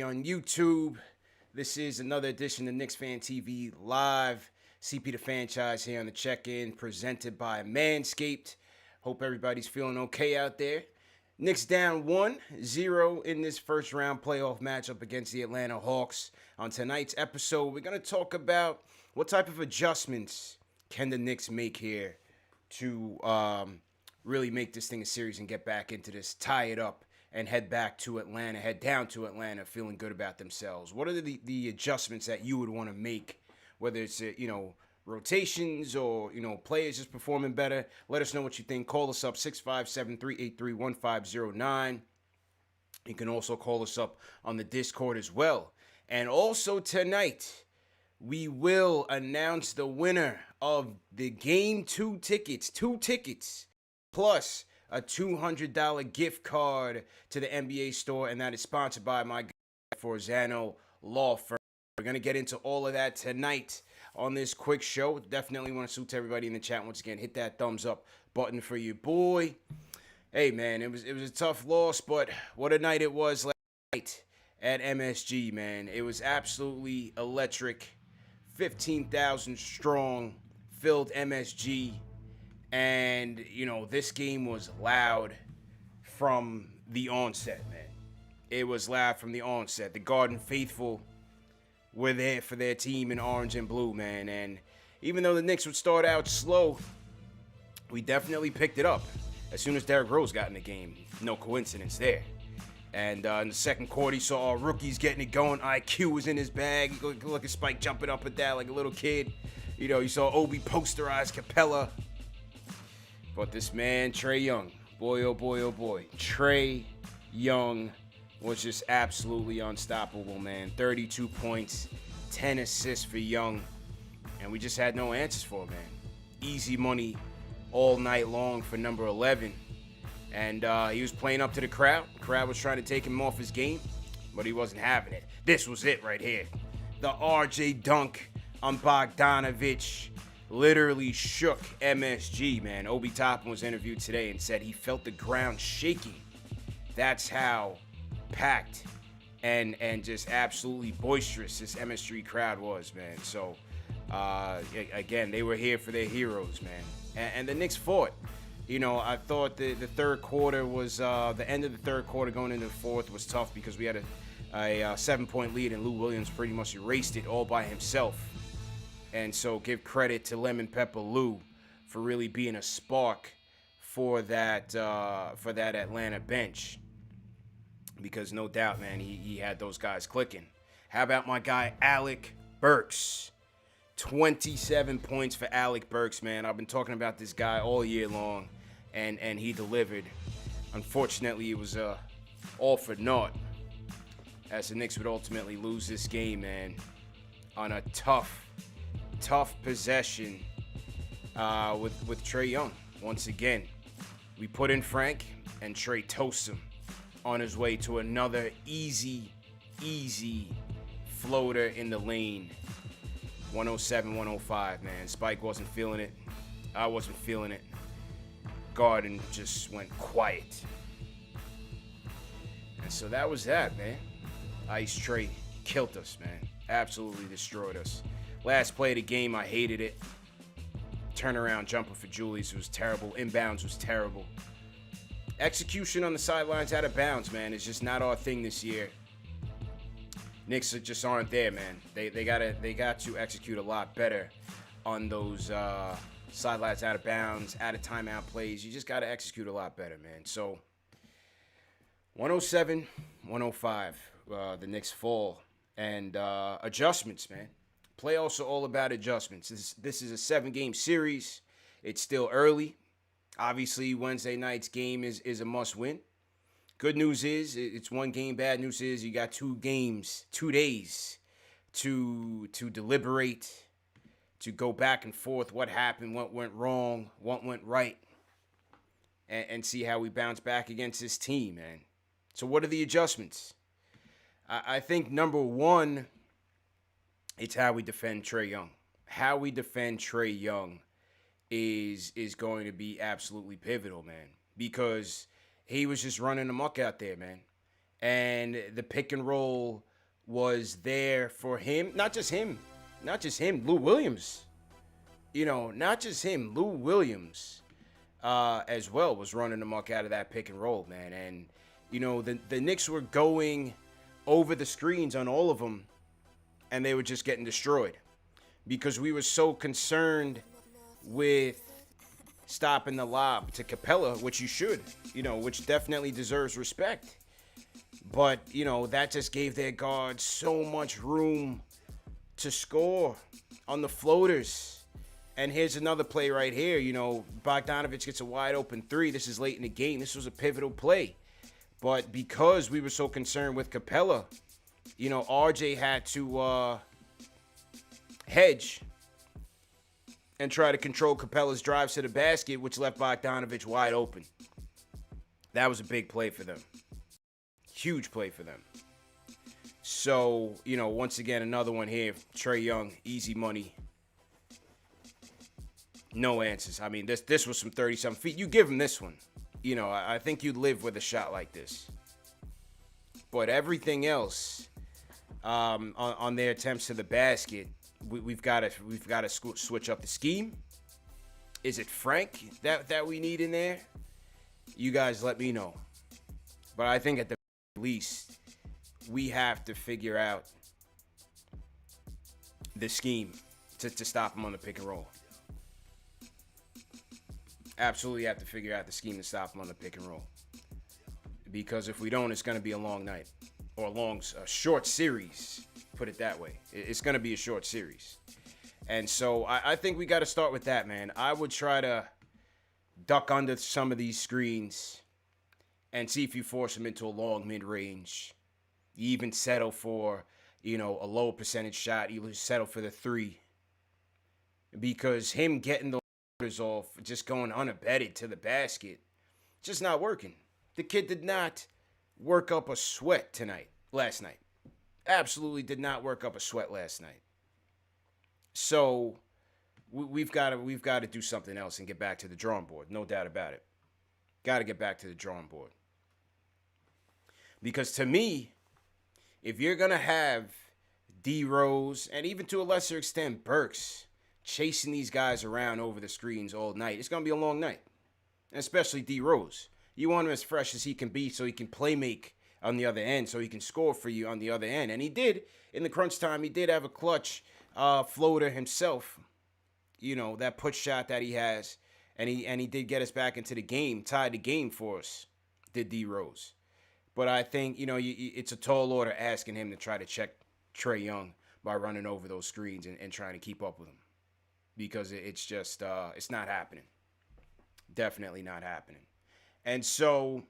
on YouTube. This is another edition of KnicksFanTV Live. CP the franchise here on the check-in, presented by Manscaped. Hope everybody's feeling okay out there. Knicks down 1-0 in this first round playoff matchup against the Atlanta Hawks. On tonight's episode, we're going to talk about what type of adjustments can the Knicks make here to really make this thing a series and get back into this, tie it up, and head down to Atlanta feeling good about themselves. What are the adjustments that you would want to make, whether it's, rotations or, players just performing better? Let us know what you think. Call us up, 657-383-1509. You can also call us up on the Discord as well. And also tonight, we will announce the winner of the Game 2 tickets. 2 tickets, plus a $200 gift card to the NBA store, and that is sponsored by my guy Forzano Law Firm. We're going to get into all of that tonight on this quick show. Definitely want to salute to everybody in the chat once again. Hit that thumbs up button for your boy. Hey, man, it was a tough loss, but what a night it was last night at MSG, man. It was absolutely electric. 15,000 strong, filled MSG. And, this game was loud from the onset, man. It was loud from the onset. The Garden Faithful were there for their team in orange and blue, man. And even though the Knicks would start out slow, we definitely picked it up as soon as Derrick Rose got in the game. No coincidence there. And in the second quarter, you saw our rookies getting it going. IQ was in his bag. You look at Spike jumping up and down like a little kid. You saw Obi posterize Capella. But this man, Trae Young, boy, oh boy, oh boy. Trae Young was just absolutely unstoppable, man. 32 points, 10 assists for Young. And we just had no answers for him, man. Easy money all night long for number 11. And he was playing up to the crowd. The crowd was trying to take him off his game, but he wasn't having it. This was it right here. The RJ dunk on Bogdanovich literally shook MSG, man. Obi Toppin was interviewed today and said he felt the ground shaking. That's how packed and just absolutely boisterous this MSG crowd was, man. So, again, they were here for their heroes, man. And the Knicks fought. I thought the third quarter was, the end of the third quarter going into the fourth was tough because we had a 7-point lead and Lou Williams pretty much erased it all by himself. And so give credit to Lemon Pepper Lou for really being a spark for that Atlanta bench. Because no doubt, man, he had those guys clicking. How about my guy Alec Burks? 27 points for Alec Burks, man. I've been talking about this guy all year long, and he delivered. Unfortunately, it was all for naught, as the Knicks would ultimately lose this game, man, on a tough possession with Trae Young. Once again, we put in Frank, and Trae toasts him on his way to another easy floater in the lane. 107-105, man. Spike wasn't feeling it. I wasn't feeling it. Garden just went quiet. And so that was that, man. Ice Trae killed us, man. Absolutely destroyed us. Last play of the game, I hated it. Turnaround jumper for Julius was terrible. Inbounds was terrible. Execution on the sidelines out of bounds, man, is just not our thing this year. Knicks just aren't there, man. They got to execute a lot better on those sidelines out of bounds, out of timeout plays. You just got to execute a lot better, man. So 107-105, the Knicks fall. And adjustments, man. Playoffs are all about adjustments. This is a 7-game series. It's still early. Obviously, Wednesday night's game is a must-win. Good news is it's one game. Bad news is you got 2 games, 2 days to deliberate, to go back and forth. What happened? What went wrong? What went right? And see how we bounce back against this team, man. So what are the adjustments? I think number one, it's how we defend Trae Young. How we defend Trae Young is going to be absolutely pivotal, man, because he was just running amok out there, man. And the pick and roll was there for him. Not just him. Lou Williams. Not just him. Lou Williams as well was running amok out of that pick and roll, man. And, the Knicks were going over the screens on all of them, and they were just getting destroyed because we were so concerned with stopping the lob to Capella, which you should, which definitely deserves respect. But, that just gave their guards so much room to score on the floaters. And here's another play right here. Bogdanovich gets a wide open three. This is late in the game. This was a pivotal play. But because we were so concerned with Capella, RJ had to hedge and try to control Capella's drives to the basket, which left Bogdanovich wide open. That was a big play for them. Huge play for them. So, once again, another one here. Trae Young, easy money. No answers. I mean, this was some 30-something feet. You give him this one. I think you'd live with a shot like this. But everything else on their attempts to the basket, we've got to switch up the scheme. Is it Frank that we need in there? You guys let me know. But I think at the least, we have to figure out the scheme to stop him on the pick and roll. Absolutely have to figure out the scheme to stop him on the pick and roll. Because if we don't, it's going to be a long night. Or a short series, put it that way. It's going to be a short series. And so I think we got to start with that, man. I would try to duck under some of these screens and see if you force him into a long mid-range. You even settle for, a low percentage shot. You settle for the three. Because him getting the off, just going unabated to the basket, just not working. The kid did not work up a sweat last night. Absolutely did not work up a sweat last night. So we've got to do something else and get back to the drawing board. No doubt about it. Got to get back to the drawing board. Because to me, if you're going to have D Rose and even to a lesser extent Burks chasing these guys around over the screens all night, it's going to be a long night. And especially D Rose. You want him as fresh as he can be so he can play make on the other end, so he can score for you on the other end. And he did. In the crunch time, he did have a clutch floater himself. That push shot that he has. And he did get us back into the game, tied the game for us, did D Rose. But I think, it's a tall order asking him to try to check Trae Young by running over those screens and trying to keep up with him. Because it's just, it's not happening. Definitely not happening. And so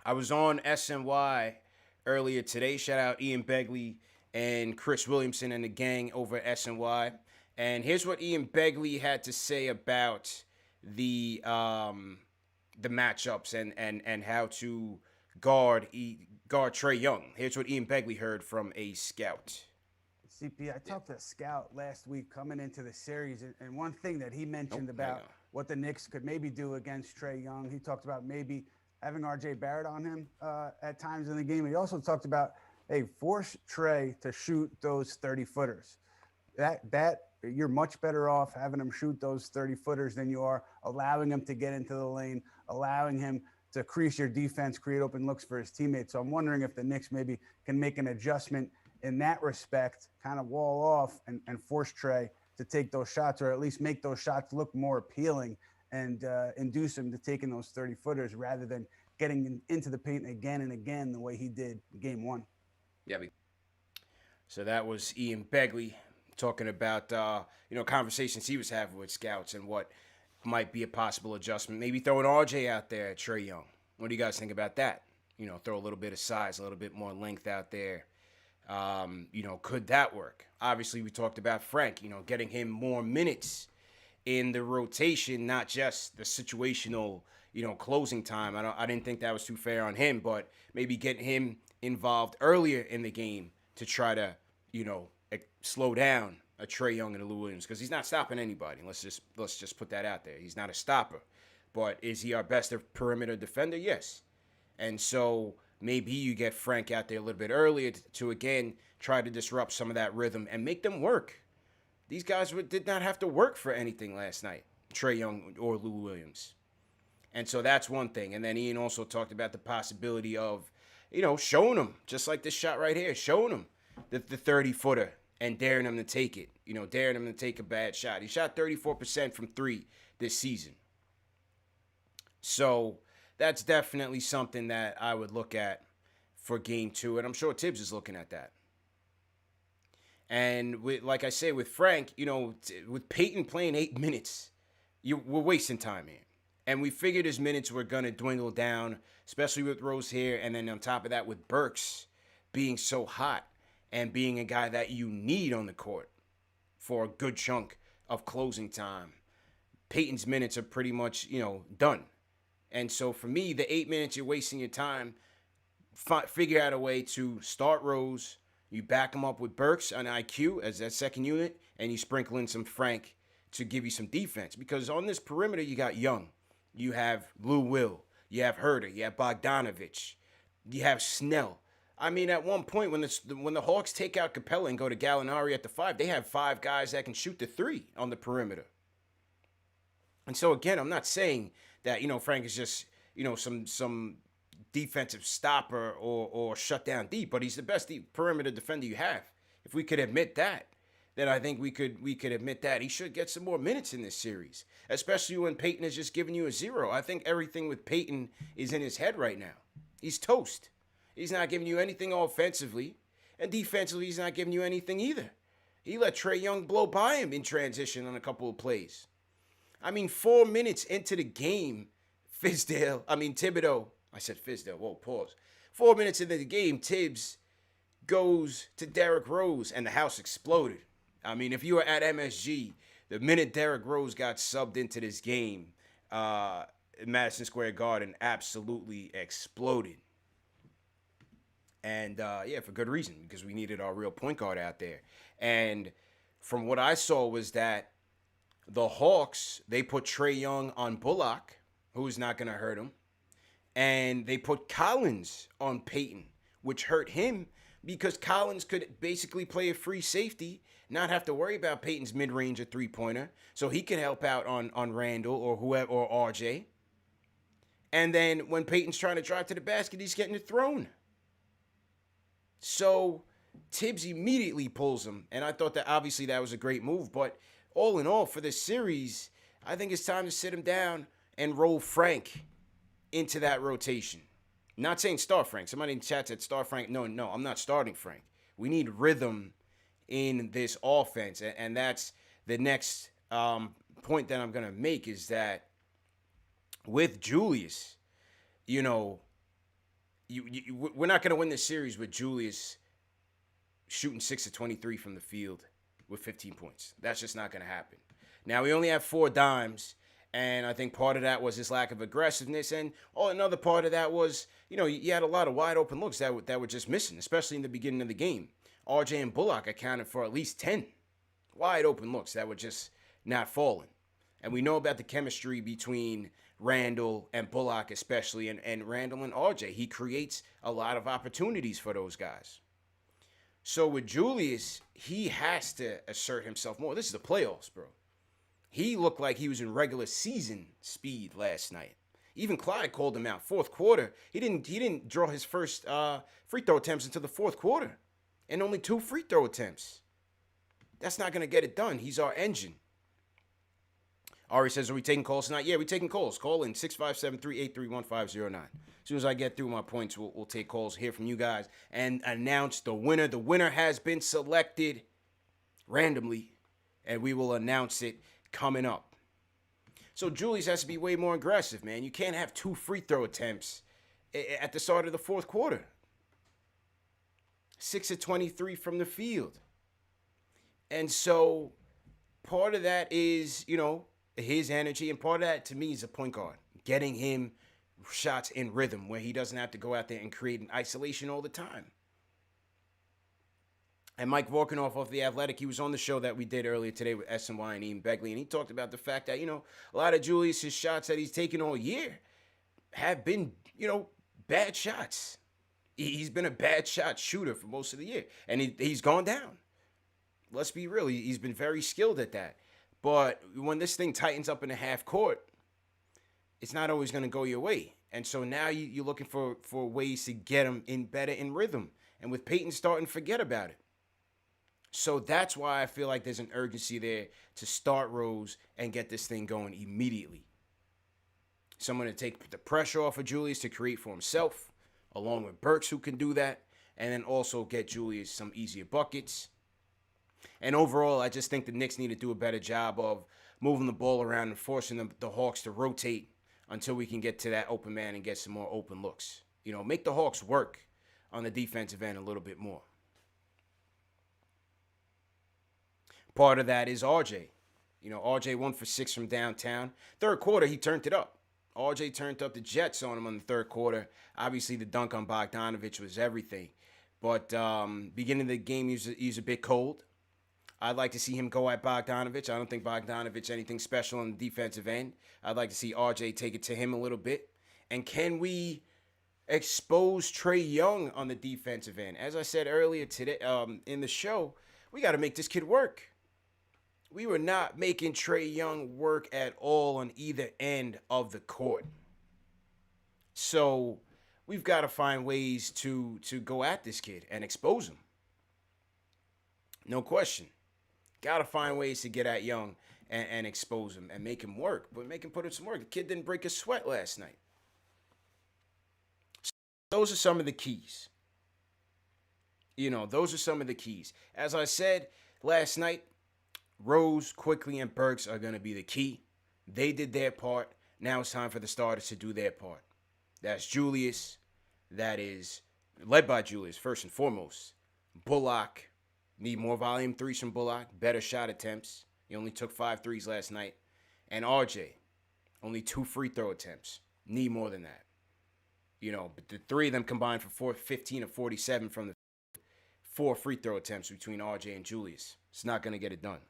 I was on SNY earlier today. Shout out Ian Begley and Chris Williamson and the gang over at SNY. And here's what Ian Begley had to say about the matchups and how to guard Trae Young. Here's what Ian Begley heard from a scout. CP, I talked to a scout last week coming into the series, and one thing that he mentioned about what the Knicks could maybe do against Trae Young, he talked about maybe having R.J. Barrett on him at times in the game. He also talked about, hey, force Trae to shoot those 30-footers. That you're much better off having him shoot those 30-footers than you are allowing him to get into the lane, allowing him to crease your defense, create open looks for his teammates. So I'm wondering if the Knicks maybe can make an adjustment in that respect, kind of wall off and force Trae to take those shots, or at least make those shots look more appealing and induce him to taking those 30-footers rather than getting into the paint again and again the way he did game one. Yeah. So that was Ian Begley talking about, conversations he was having with scouts and what might be a possible adjustment. Maybe throwing RJ out there at Trae Young. What do you guys think about that? Throw a little bit of size, a little bit more length out there. Could that work? Obviously, we talked about Frank, getting him more minutes in the rotation, not just the situational, closing time. I didn't think that was too fair on him, but maybe getting him involved earlier in the game to try to, slow down a Trae Young and a Lou Williams, because he's not stopping anybody. Let's just put that out there. He's not a stopper. But is he our best perimeter defender? Yes. And so maybe you get Frank out there a little bit earlier to again, try to disrupt some of that rhythm and make them work. These guys did not have to work for anything last night, Trae Young or Lou Williams. And so that's one thing. And then Ian also talked about the possibility of, showing them, just like this shot right here, showing them the 30-footer and daring them to take it, daring them to take a bad shot. He shot 34% from 3 this season. So that's definitely something that I would look at for game 2. And I'm sure Thibs is looking at that. And like I say, with Frank, with Peyton playing 8 minutes, we're wasting time here. And we figured his minutes were going to dwindle down, especially with Rose here. And then on top of that, with Burks being so hot and being a guy that you need on the court for a good chunk of closing time. Peyton's minutes are pretty much, done. And so for me, the 8 minutes you're wasting your time, figure out a way to start Rose. You back him up with Burks on IQ as that second unit, and you sprinkle in some Frank to give you some defense. Because on this perimeter, you got Young. You have Lou Will. You have Herder. You have Bogdanovich. You have Snell. I mean, at one point, when the Hawks take out Capella and go to Gallinari at the 5, they have 5 guys that can shoot the 3 on the perimeter. And so, again, I'm not saying that, Frank is just, some defensive stopper or shut down deep, but he's the best perimeter defender you have. If we could admit that, then I think we could admit that he should get some more minutes in this series, especially when Peyton is just giving you a 0. I think everything with Peyton is in his head right now. He's toast. He's not giving you anything offensively, and defensively he's not giving you anything either. He let Trae Young blow by him in transition on a couple of plays. I mean, 4 minutes into the game, Thibodeau. I said Fizdale. Whoa, pause. 4 minutes into the game, Thibs goes to Derrick Rose, and the house exploded. I mean, if you were at MSG, the minute Derrick Rose got subbed into this game, Madison Square Garden absolutely exploded. And, for good reason, because we needed our real point guard out there. And from what I saw was that the Hawks, they put Trae Young on Bullock, who's not going to hurt him. And they put Collins on Peyton, which hurt him because Collins could basically play a free safety, not have to worry about Peyton's mid-range or three-pointer, so he can help out on Randle or whoever or RJ. And then when Peyton's trying to drive to the basket, he's getting it thrown. So Thibs immediately pulls him, and I thought that obviously that was a great move. But all in all, for this series, I think it's time to sit him down and roll Frank into that rotation. Not saying start Frank. Somebody in the chat said start Frank. No, I'm not starting Frank. We need rhythm in this offense, and that's the next point that I'm going to make is that with Julius, we're not going to win this series with Julius shooting 6 of 23 from the field with 15 points. That's just not going to happen. Now, we only have 4 dimes, and I think part of that was his lack of aggressiveness, and another part of that was, you had a lot of wide open looks that were just missing, especially in the beginning of the game. RJ and Bullock accounted for at least 10 wide open looks that were just not falling. And we know about the chemistry between Randle and Bullock especially, and Randle and RJ. He creates a lot of opportunities for those guys. So with Julius, he has to assert himself more. This is the playoffs, bro. He looked like he was in regular season speed last night. Even Clyde called him out. Fourth quarter, he didn't draw his first free throw attempts until the fourth quarter. And only 2 free throw attempts. That's not going to get it done. He's our engine. Ari says, are we taking calls tonight? Yeah, we're taking calls. Call in 657-383-1509. As soon as I get through my points, we'll take calls, hear from you guys, and announce the winner. The winner has been selected randomly, and we will announce it coming up. So Julius has to be way more aggressive, man. You can't have 2 free throw attempts at the start of the fourth quarter. 6 of 23 from the field. And so part of that is, his energy, and part of that to me is a point guard. Getting him shots in rhythm where he doesn't have to go out there and create an isolation all the time. And Mike Vorkanoff of The Athletic, he was on the show that we did earlier today with SNY and Ian Begley, and he talked about the fact that, a lot of Julius's shots that he's taken all year have been, bad shots. He's been a bad shot shooter for most of the year, and he's gone down. Let's be real. He's been very skilled at that. But when this thing tightens up in the half court, it's not always going to go your way. And so now you're looking for ways to get him in better in rhythm. And with Peyton starting, forget about it. So that's why I feel like there's an urgency there to start Rose and get this thing going immediately. Someone to take the pressure off of Julius to create for himself, along with Burks, who can do that, and then also get Julius some easier buckets. And overall, I just think the Knicks need to do a better job of moving the ball around and forcing the Hawks to rotate until we can get to that open man and get some more open looks. You know, make the Hawks work on the defensive end a little bit more. Part of that is RJ. You know, RJ 1 for 6 from downtown. Third quarter, he turned it up. RJ turned up the Jets on him on the third quarter. Obviously, the dunk on Bogdanovich was everything. But beginning of the game, he was a bit cold. I'd like to see him go at Bogdanovich. I don't think Bogdanovich anything special on the defensive end. I'd like to see RJ take it to him a little bit. And can we expose Trae Young on the defensive end? As I said earlier today in the show, we got to make this kid work. We were not making Trae Young work at all on either end of the court. So we've got to find ways to go at this kid and expose him. No question. Got to find ways to get at Young and expose him and make him work. But make him put in some work. The kid didn't break a sweat last night. So those are some of the keys. You know, those are some of the keys. As I said last night, Rose, Quickly, and Burks are going to be the key. They did their part. Now it's time for the starters to do their part. That's Julius. That is led by Julius, first and foremost. Bullock. Need more volume threes from Bullock. Better shot attempts. He only took 5 threes last night. And RJ, only 2 free throw attempts. Need more than that. You know, but the 3 of them combined for 15 and 47 from the 4 free throw attempts between RJ and Julius. It's not going to get it done.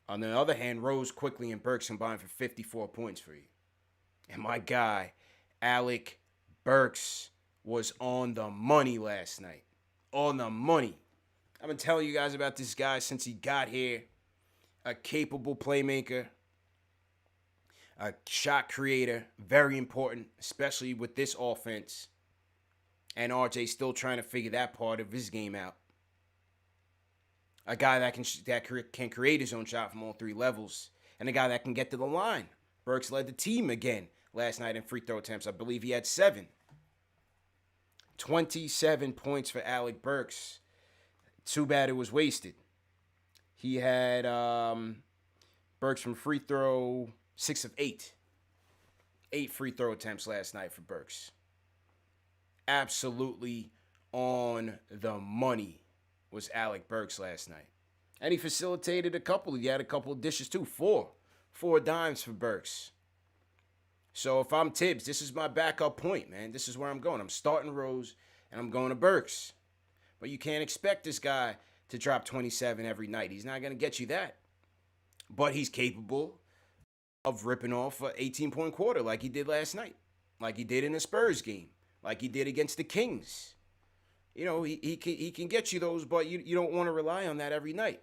On the other hand, Rose, Quickly, and Burks combined for 54 points for you. And my guy, Alec Burks, was on the money last night. On the money. I've been telling you guys about this guy since he got here. A capable playmaker. A shot creator. Very important, especially with this offense. And RJ still trying to figure that part of his game out. A guy that can create his own shot from all 3 levels. And a guy that can get to the line. Burks led the team again last night in free throw attempts. I believe he had 7. 27 points for Alec Burks. Too bad it was wasted. He had Burks from free throw 6 of 8. 8 free throw attempts last night for Burks. Absolutely on the money was Alec Burks last night. And he facilitated a couple. He had a couple of dishes too. 4 dimes for Burks. So if I'm Thibs, this is my backup point, man. This is where I'm going. I'm starting Rose, and I'm going to Burks. But you can't expect this guy to drop 27 every night. He's not going to get you that. But he's capable of ripping off an 18-point quarter like he did last night. Like he did in the Spurs game. Like he did against the Kings. You know, he can get you those, but you don't want to rely on that every night.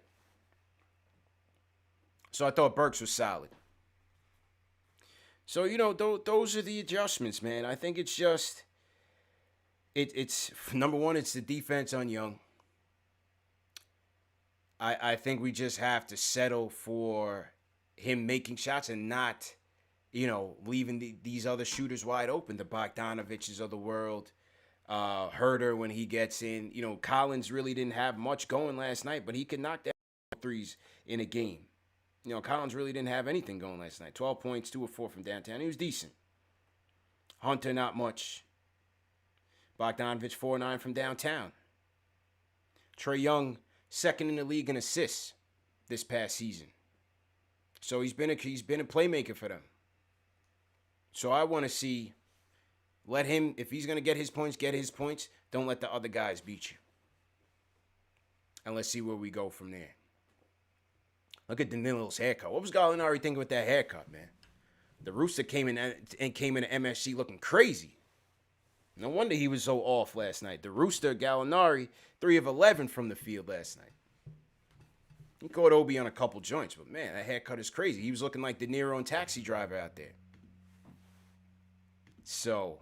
So I thought Burks was solid. So, you know, those are the adjustments, man. I think it's just, it's number one, it's the defense on Young. I think we just have to settle for him making shots and not, you know, leaving these other shooters wide open. The Bogdanoviches of the world. Herter when he gets in. You know, Collins really didn't have much going last night, but he could knock down 3s in a game. You know, Collins really didn't have anything going last night. 12 points, 2 of 4 from downtown. He was decent. Hunter, not much. Bogdanovich, 4-9 from downtown. Trae Young, second in the league in assists this past season. So he's been a playmaker for them. So I want to see, let him, if he's going to get his points. Don't let the other guys beat you. And let's see where we go from there. Look at Danilo's haircut. What was Gallinari thinking with that haircut, man? The Rooster came in to MSG looking crazy. No wonder he was so off last night. The Rooster, Gallinari, 3 of 11 from the field last night. He caught Obi on a couple joints, but man, that haircut is crazy. He was looking like De Niro and Taxi Driver out there. So,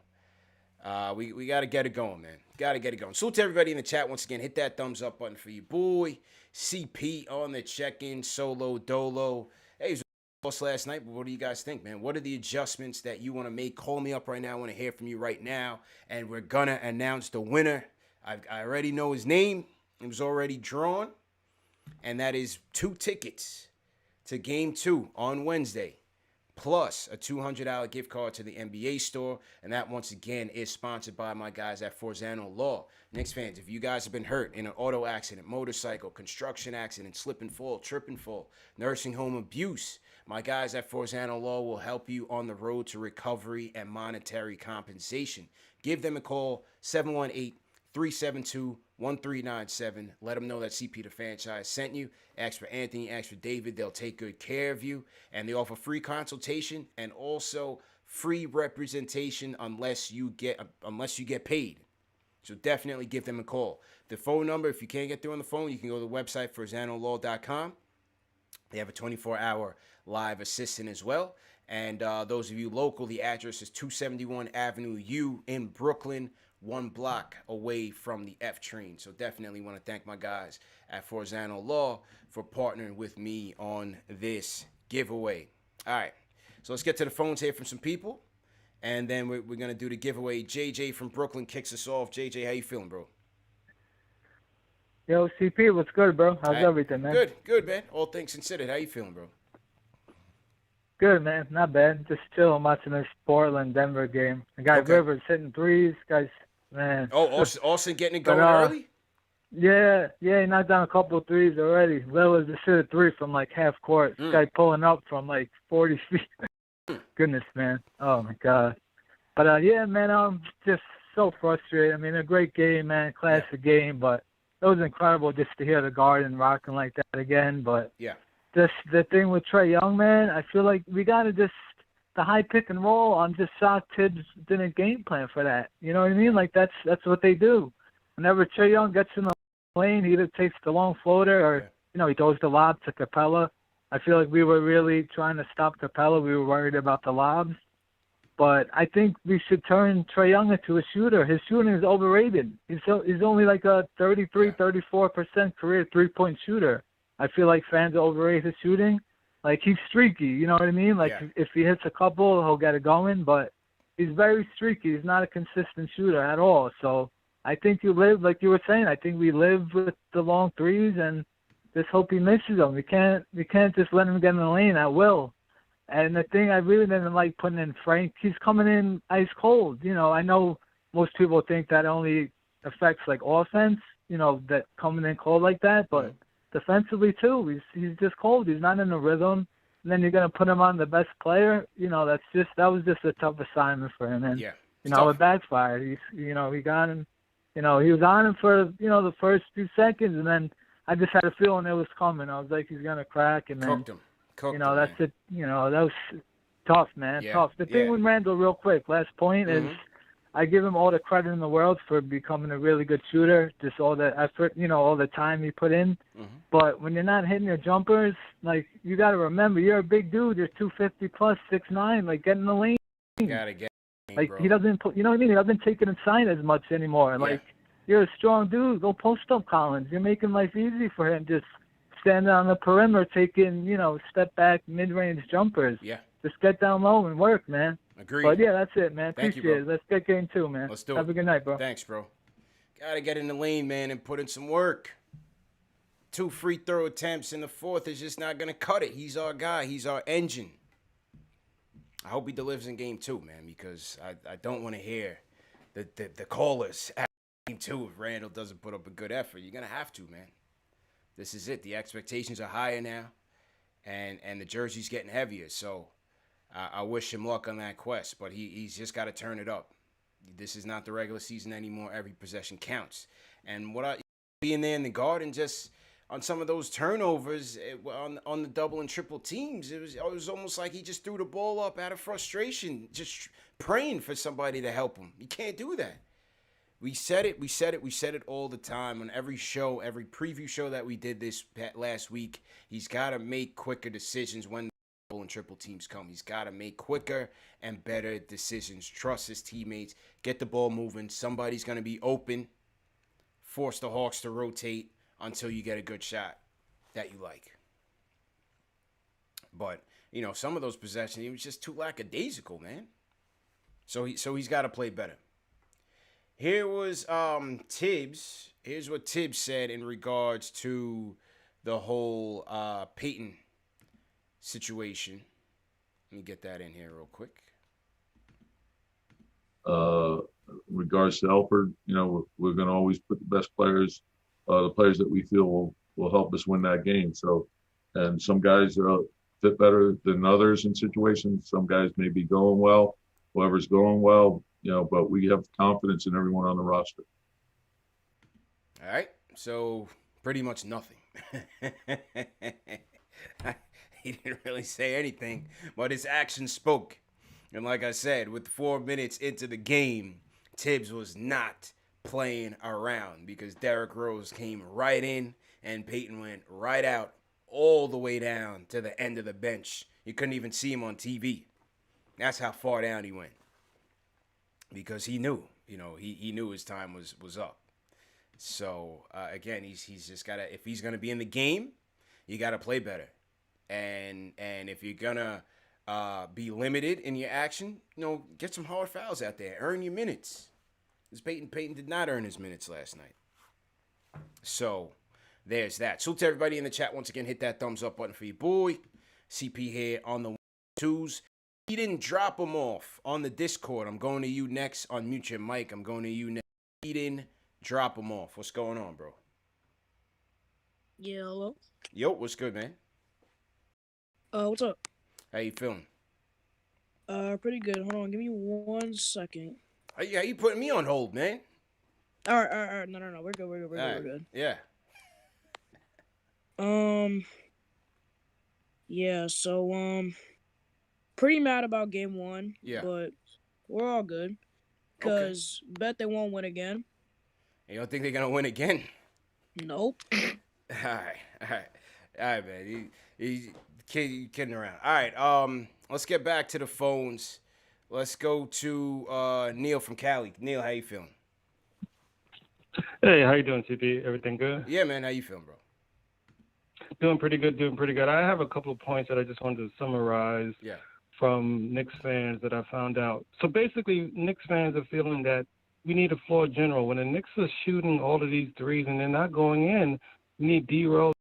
we got to get it going, man. Got to get it going. Salute to everybody in the chat once again. Hit that thumbs up button for your boy. CP on the check-in. Solo Dolo. Hey, it was last night, but what do you guys think, man? What are the adjustments that you want to make? Call me up right now. I want to hear from you right now. And we're going to announce the winner. I already know his name. It was already drawn. And that is 2 tickets to Game 2 on Wednesday, plus a $200 gift card to the NBA store. And that, once again, is sponsored by my guys at Forzano Law. Knicks fans, if you guys have been hurt in an auto accident, motorcycle, construction accident, slip and fall, trip and fall, nursing home abuse, my guys at Forzano Law will help you on the road to recovery and monetary compensation. Give them a call, 718-372-1397. Let them know that CP the franchise sent you. Ask for Anthony, ask for David. They'll take good care of you. And they offer free consultation and also free representation unless you get paid. So definitely give them a call. The phone number, if you can't get through on the phone, you can go to the website forzanolaw.com. They have a 24-hour live assistant as well. And those of you local, the address is 271 Avenue U in Brooklyn, 1 block away from the F train. So definitely want to thank my guys at Forzano Law for partnering with me on this giveaway. All right, so let's get to the phones here from some people, and then we're going to do the giveaway. JJ from Brooklyn kicks us off. JJ, how you feeling, bro? Yo, CP, what's good, bro? How's everything, man? Good, man. All things considered, how you feeling, bro? Good, man. Not bad. Just chilling watching this Portland-Denver game. The guy Rivers hitting threes. Guys, man. Oh, Austin getting it going early? Yeah, he knocked down a couple of threes already. Lillard just hit a 3 from like half court. This guy pulling up from like 40 feet. Goodness, man. Oh my God. But yeah, man, I'm just so frustrated. I mean, a great game, man. Classic game, but it was incredible just to hear the Garden rocking like that again. But yeah, just the thing with Trae Young, man, I feel like we got to just the high pick and roll. I'm just shocked Thibs didn't game plan for that. You know what I mean? Like that's what they do. Whenever Trae Young gets in the lane, he either takes the long floater or he throws the lob to Capella. I feel like we were really trying to stop Capella. We were worried about the lobs. But I think we should turn Trae Young into a shooter. His shooting is overrated. He's only like a 34% career three-point shooter. I feel like fans overrate his shooting. Like, he's streaky, you know what I mean? Like, if he hits a couple, he'll get it going. But he's very streaky. He's not a consistent shooter at all. So I think like you were saying, I think we live with the long threes and just hope he misses them. We can't just let him get in the lane at will. And the thing I really didn't like putting in Frank, he's coming in ice cold. I know most people think that only affects like offense, that coming in cold like that, but defensively too, he's just cold. He's not in the rhythm. And then you're gonna put him on the best player. That was just a tough assignment for him. And it backfired. He got him. He was on him for the first few seconds, and then I just had a feeling it was coming. I was like, he's gonna crack, and then cooked him. That's it. That was tough, man. Tough. The thing with Randle, real quick, last point is I give him all the credit in the world for becoming a really good shooter, just all the effort, all the time he put in. But when you're not hitting your jumpers, like, you got to remember, you're a big dude. You're 250 plus, 6'9", like, get in the lane. You got to get in, like, bro. he doesn't put, you know what I mean? He doesn't take it inside as much anymore. Like, you're a strong dude. Go post up, Collins. You're making life easy for him. Just standing on the perimeter, taking, step back, mid-range jumpers. Yeah. Just get down low and work, man. Agreed. But yeah, that's it, man. Thank Appreciate you, it. Let's get game 2, man. Let's do it. Have a good night, bro. Thanks, bro. Gotta get in the lane, man, and put in some work. 2 free throw attempts in the fourth is just not gonna cut it. He's our guy. He's our engine. I hope he delivers in game 2, man, because I don't want to hear the callers at game 2 if Randle doesn't put up a good effort. You're gonna have to, man. This is it. The expectations are higher now, and the jersey's getting heavier. So I wish him luck on that quest, but he's just got to turn it up. This is not the regular season anymore. Every possession counts. And being there in the Garden, just on some of those turnovers on the double and triple teams. It was almost like he just threw the ball up out of frustration, just praying for somebody to help him. You can't do that. We said it all the time on every show, every preview show that we did this last week. He's got to make quicker decisions when the double and triple teams come. He's got to make quicker and better decisions. Trust his teammates. Get the ball moving. Somebody's going to be open. Force the Hawks to rotate until you get a good shot that you like. But, some of those possessions, he was just too lackadaisical, man. So he's got to play better. Here was Thibs. Here's what Thibs said in regards to the whole Peyton situation. Let me get that in here real quick. Regards to Elford, we're going to always put the best players, the players that we feel will help us win that game. So, and some guys fit better than others in situations. Some guys may be going well, whoever's going well, but we have confidence in everyone on the roster. All right. So pretty much nothing. He didn't really say anything, but his actions spoke. And like I said, with 4 minutes into the game, Thibs was not playing around because Derrick Rose came right in and Peyton went right out all the way down to the end of the bench. You couldn't even see him on TV. That's how far down he went. Because he knew, he knew his time was up. So, again, he's just got to, if he's going to be in the game, you got to play better. And if you're going to be limited in your action, get some hard fouls out there. Earn your minutes. Because Peyton did not earn his minutes last night. So, there's that. So to everybody in the chat, once again, hit that thumbs up button for your boy. CP here on the twos. He didn't drop him off on the Discord. I'm going to you next. Unmute your mic. I'm going to you next. He didn't drop him off. What's going on, bro? Yeah, hello? Yo, what's good, man? What's up? How you feeling? Pretty good. Hold on, give me 1 second. How you putting me on hold, man? All right. No. We're good. We're good. Yeah. Yeah, so, pretty mad about game 1. Yeah. But we're all good. Because bet they won't win again. You don't think they're going to win again? Nope. All right, man. He's kidding around. All right, let's get back to the phones. Let's go to Neil from Cali. Neil, how you feeling? Hey, how you doing, CP? Everything good? Yeah, man. How you feeling, bro? Doing pretty good. I have a couple of points that I just wanted to summarize from Knicks fans that I found out. So basically, Knicks fans are feeling that we need a floor general. When the Knicks are shooting all of these threes and they're not going in, we need D-Rose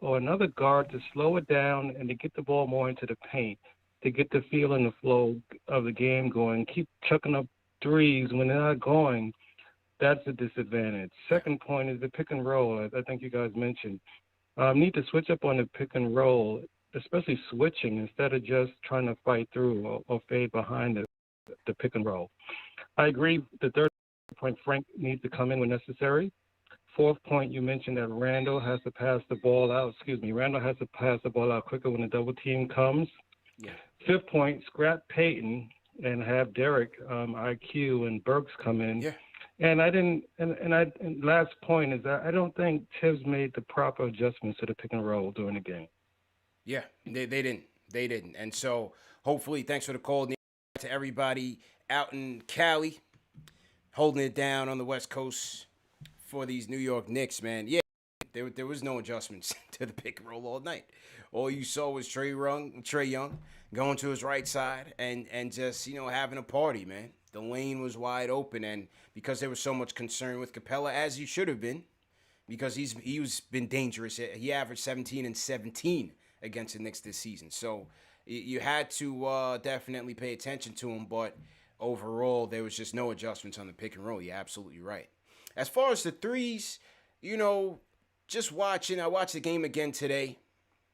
or another guard to slow it down and to get the ball more into the paint, to get the feel and the flow of the game going. Keep chucking up threes when they're not going. That's a disadvantage. Second point is the pick and roll. I think you guys mentioned. Need to switch up on the pick and roll, especially switching instead of just trying to fight through or fade behind the pick and roll. I agree. The third point, Frank needs to come in when necessary. Fourth point, you mentioned that Randle has to pass the ball out. Randle has to pass the ball out quicker when the double team comes. Yeah. Fifth point, scrap Peyton and have Derek, IQ, and Burks come in. Yeah. And last point is that I don't think Thibs made the proper adjustments to the pick and roll during the game. Yeah, they didn't. And so hopefully, thanks for the call, Neil, to everybody out in Cali, holding it down on the West Coast for these New York Knicks, man. Yeah, there was no adjustments to the pick and roll all night. All you saw was Trae Young going to his right side and just, having a party, man. The lane was wide open, and because there was so much concern with Capella, as he should have been, because he's been dangerous. He averaged 17 and 17 against the Knicks this season. So you had to definitely pay attention to him, but overall, there was just no adjustments on the pick and roll. You're absolutely right. As far as the threes, just watching, I watched the game again today.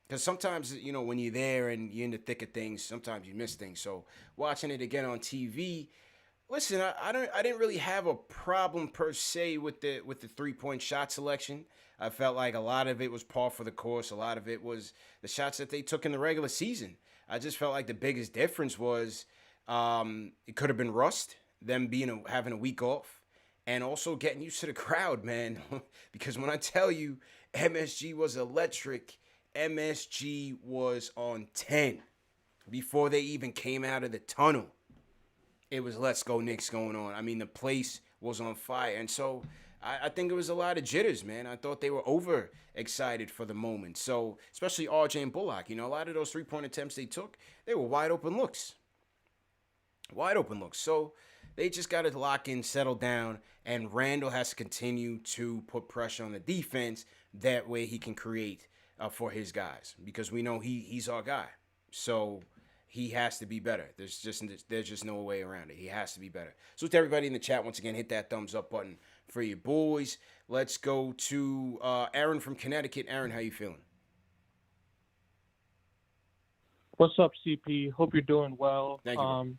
Because sometimes, when you're there and you're in the thick of things, sometimes you miss things. So watching it again on TV, Listen, I didn't really have a problem per se with the 3-point shot selection. I felt like a lot of it was par for the course. A lot of it was the shots that they took in the regular season. I just felt like the biggest difference was it could have been rust, them having a week off, and also getting used to the crowd, man. Because when I tell you MSG was electric, MSG was on 10 before they even came out of the tunnel. It was let's go Knicks going on. I mean, the place was on fire. And so I think it was a lot of jitters, man. I thought they were over excited for the moment. So especially RJ and Bullock, a lot of those 3-point attempts they took, they were wide open looks. Wide open looks. So they just got to lock in, settle down, and Randle has to continue to put pressure on the defense. That way he can create for his guys, because we know he's our guy. So he has to be better. There's just no way around it. He has to be better. So to everybody in the chat, once again, hit that thumbs up button for your boys. Let's go to Erin from Connecticut. Erin, how you feeling? What's up, CP? Hope you're doing well. Thank you.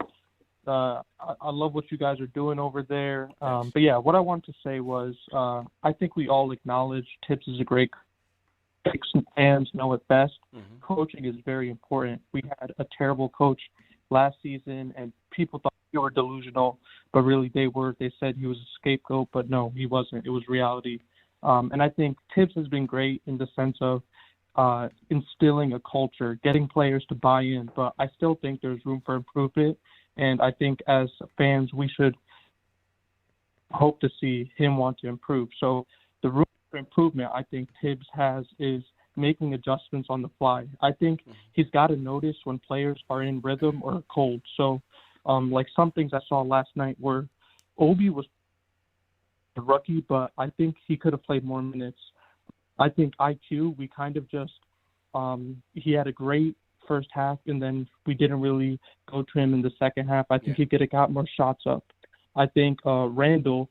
I love what you guys are doing over there. But yeah, what I wanted to say was I think we all acknowledge Thibs is a great coach. Fans know it best. Mm-hmm. Coaching is very important. We had a terrible coach last season, and people thought they were delusional, but really they said he was a scapegoat, but no, he wasn't. It was reality. And I think Thibs has been great in the sense of instilling a culture, getting players to buy in, but I still think there's room for improvement. And I think as fans, we should hope to see him want to improve. So the room for improvement I think Thibs has is making adjustments on the fly. I think he's got to notice when players are in rhythm or cold. So like some things I saw last night where Obi was a rookie, but I think he could have played more minutes. I think IQ, we kind of just he had a great first half, and then we didn't really go to him in the second half. I think he could have got more shots up. I think Randle,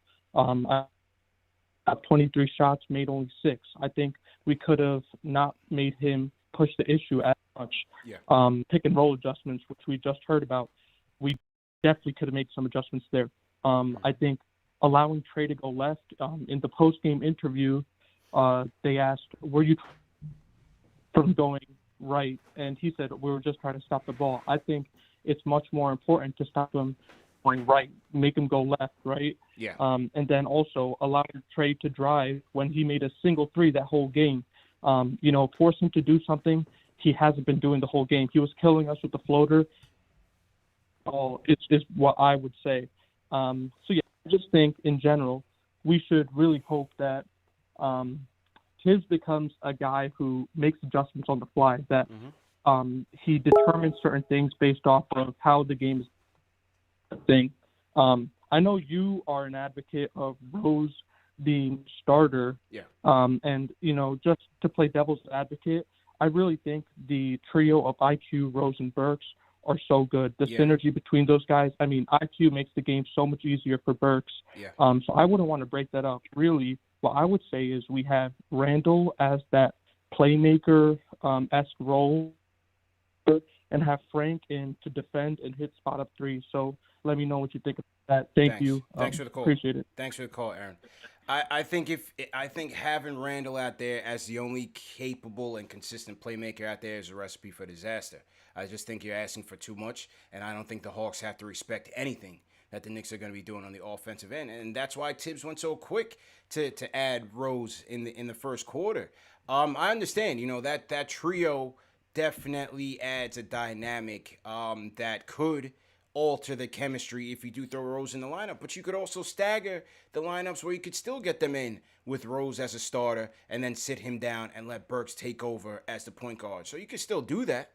23 shots, made only 6. I think we could have not made him push the issue as much. Pick and roll adjustments, which we just heard about, we definitely could have made some adjustments there. I think allowing Trae to go left, in the post-game interview, they asked, were you from going right? And he said, we were just trying to stop the ball. I think it's much more important to stop him going right, make him go left, right? And then also allow Trae to drive when he made a single 3 that whole game. Force him to do something he hasn't been doing the whole game. He was killing us with the floater. It's what I would say. So yeah, I just think in general, we should really hope that Thibs becomes a guy who makes adjustments on the fly, that he determines certain things based off of how the game is thing. I know you are an advocate of Rose being starter. And, just to play devil's advocate, I really think the trio of IQ, Rose, and Burks are so good. The synergy between those guys, I mean, IQ makes the game so much easier for Burks. So I wouldn't want to break that up. Really, what I would say is we have Randle as that playmaker-esque role, and have Frank in to defend and hit spot up 3. So let me know what you think of that. Thank you. Thanks for the call. Appreciate it. Thanks for the call, Erin. I think having Randle out there as the only capable and consistent playmaker out there is a recipe for disaster. I just think you're asking for too much, and I don't think the Hawks have to respect anything that the Knicks are going to be doing on the offensive end, and that's why Thibs went so quick to add Rose in the first quarter. I understand, that trio definitely adds a dynamic that could alter the chemistry if you do throw Rose in the lineup, but you could also stagger the lineups where you could still get them in with Rose as a starter and then sit him down and let Burks take over as the point guard. So you could still do that.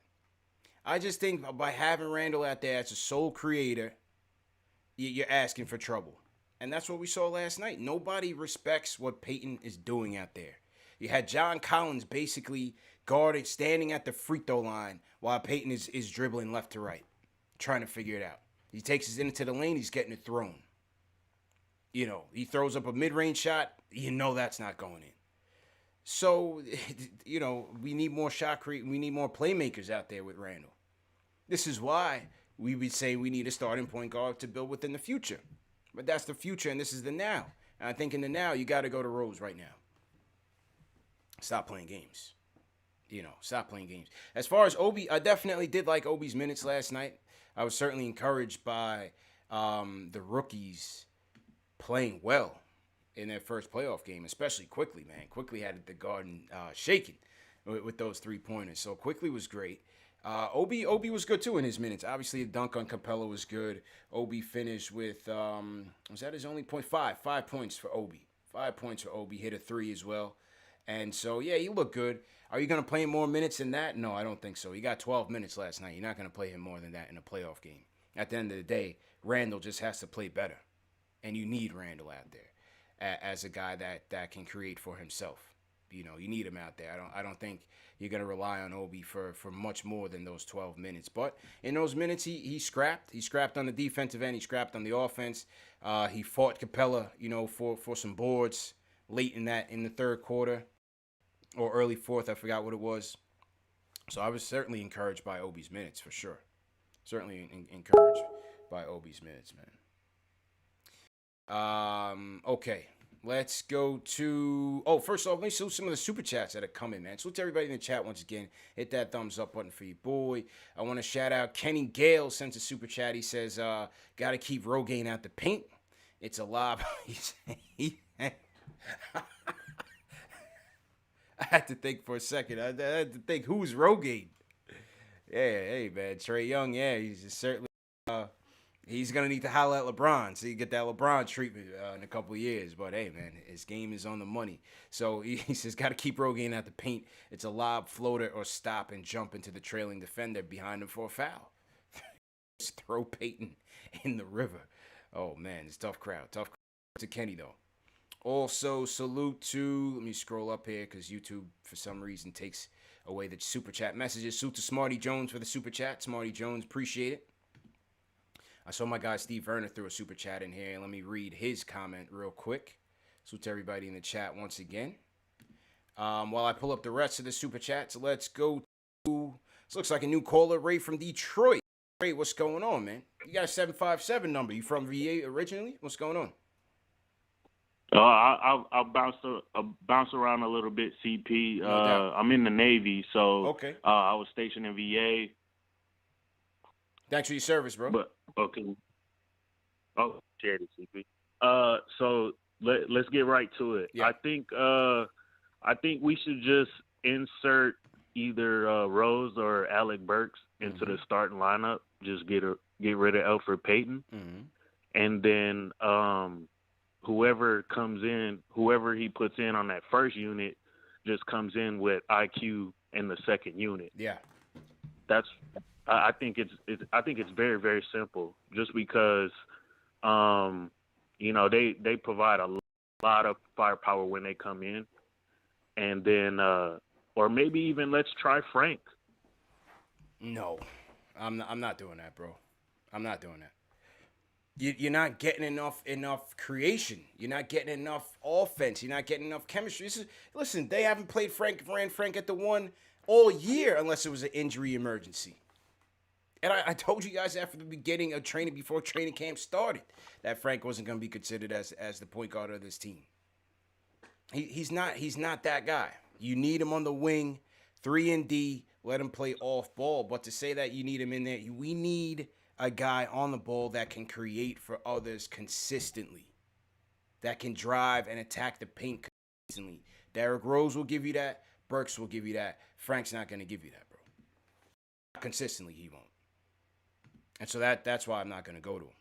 I just think by having Randle out there as a sole creator, you're asking for trouble. And that's what we saw last night. Nobody respects what Peyton is doing out there. You had John Collins basically guarded, standing at the free throw line while Peyton is dribbling left to right, trying to figure it out. He takes it into the lane, he's getting it thrown. He throws up a mid-range shot, that's not going in. So, we need more we need more playmakers out there with Randle. This is why we would say we need a starting point guard to build within the future. But that's the future, and this is the now. And I think in the now, you got to go to Rose right now. Stop playing games. Stop playing games. As far as Obi, I definitely did like Obi's minutes last night. I was certainly encouraged by the rookies playing well in their first playoff game, especially Quickly, man. Quickly had the Garden shaking with those 3-pointers. So Quickly was great. Obi was good, too, in his minutes. Obviously, a dunk on Capella was good. Obi finished with, was that his only point? 5 points for Obi. 5 points for Obi. Hit a 3 as well. And so, yeah, he looked good. Are you going to play him more minutes than that? No, I don't think so. He got 12 minutes last night. You're not going to play him more than that in a playoff game. At the end of the day, Randle just has to play better. And you need Randle out there as a guy that can create for himself. You need him out there. I don't think you're going to rely on Obi for much more than those 12 minutes. But in those minutes, he scrapped. He scrapped on the defensive end. He scrapped on the offense. He fought Capella, for some boards late in the third quarter. Or early fourth, I forgot what it was. So I was certainly encouraged by Obi's minutes, for sure. Certainly encouraged by Obi's minutes, man. Okay, let's go to... Oh, first off, let me salute some of the super chats that are coming, man. Salute to everybody in the chat once again. Hit that thumbs up button for your boy. I want to shout out Kenny Gale, sent a super chat. He says, got to keep Rogaine out the paint. It's a lob. I had to think for a second. I had to think, who's Rogaine? Yeah, hey, man. Trae Young, yeah, he's just certainly, he's going to need to holler at LeBron so you get that LeBron treatment in a couple of years. But, hey, man, his game is on the money. So he says, got to keep Rogaine at the paint. It's a lob, floater, or stop and jump into the trailing defender behind him for a foul. Just throw Peyton in the river. Oh, man, it's a tough crowd. Tough crowd to Kenny, though. Also, salute to, let me scroll up here because YouTube, for some reason, takes away the super chat messages. Salute to Smarty Jones for the super chat. Smarty Jones, appreciate it. I saw my guy Steve Verner threw a super chat in here. Let me read his comment real quick. Salute to everybody in the chat once again. While I pull up the rest of the super chats, let's go to, this looks like a new caller, Ray from Detroit. Ray, what's going on, man? You got a 757 number. You from VA originally? What's going on? I'll bounce around a little bit, CP. I'm in the Navy, so okay. I was stationed in VA. Thanks for your service, bro. But okay. Oh, charity, CP. So let's get right to it. Yeah. I think we should just insert either Rose or Alec Burks into the starting lineup. Just get rid of Elfrid Payton, and then whoever he puts in on that first unit just comes in with IQ in the second unit. Yeah. I think it's very, very simple, just because they provide a lot of firepower when they come in. And then or maybe even let's try Frank. No. I'm not doing that, bro. I'm not doing that. You're not getting enough creation. You're not getting enough offense. You're not getting enough chemistry. Listen, they haven't played Frank at the one all year unless it was an injury emergency. And I told you guys after the beginning of training, before training camp started, that Frank wasn't going to be considered as the point guard of this team. He's not that guy. You need him on the wing, 3 and D, let him play off ball. But to say that you need him in there, we need a guy on the ball that can create for others consistently, that can drive and attack the paint consistently. Derrick Rose will give you that. Burks will give you that. Frank's not going to give you that, bro. Consistently, he won't. And so that's why I'm not going to go to him.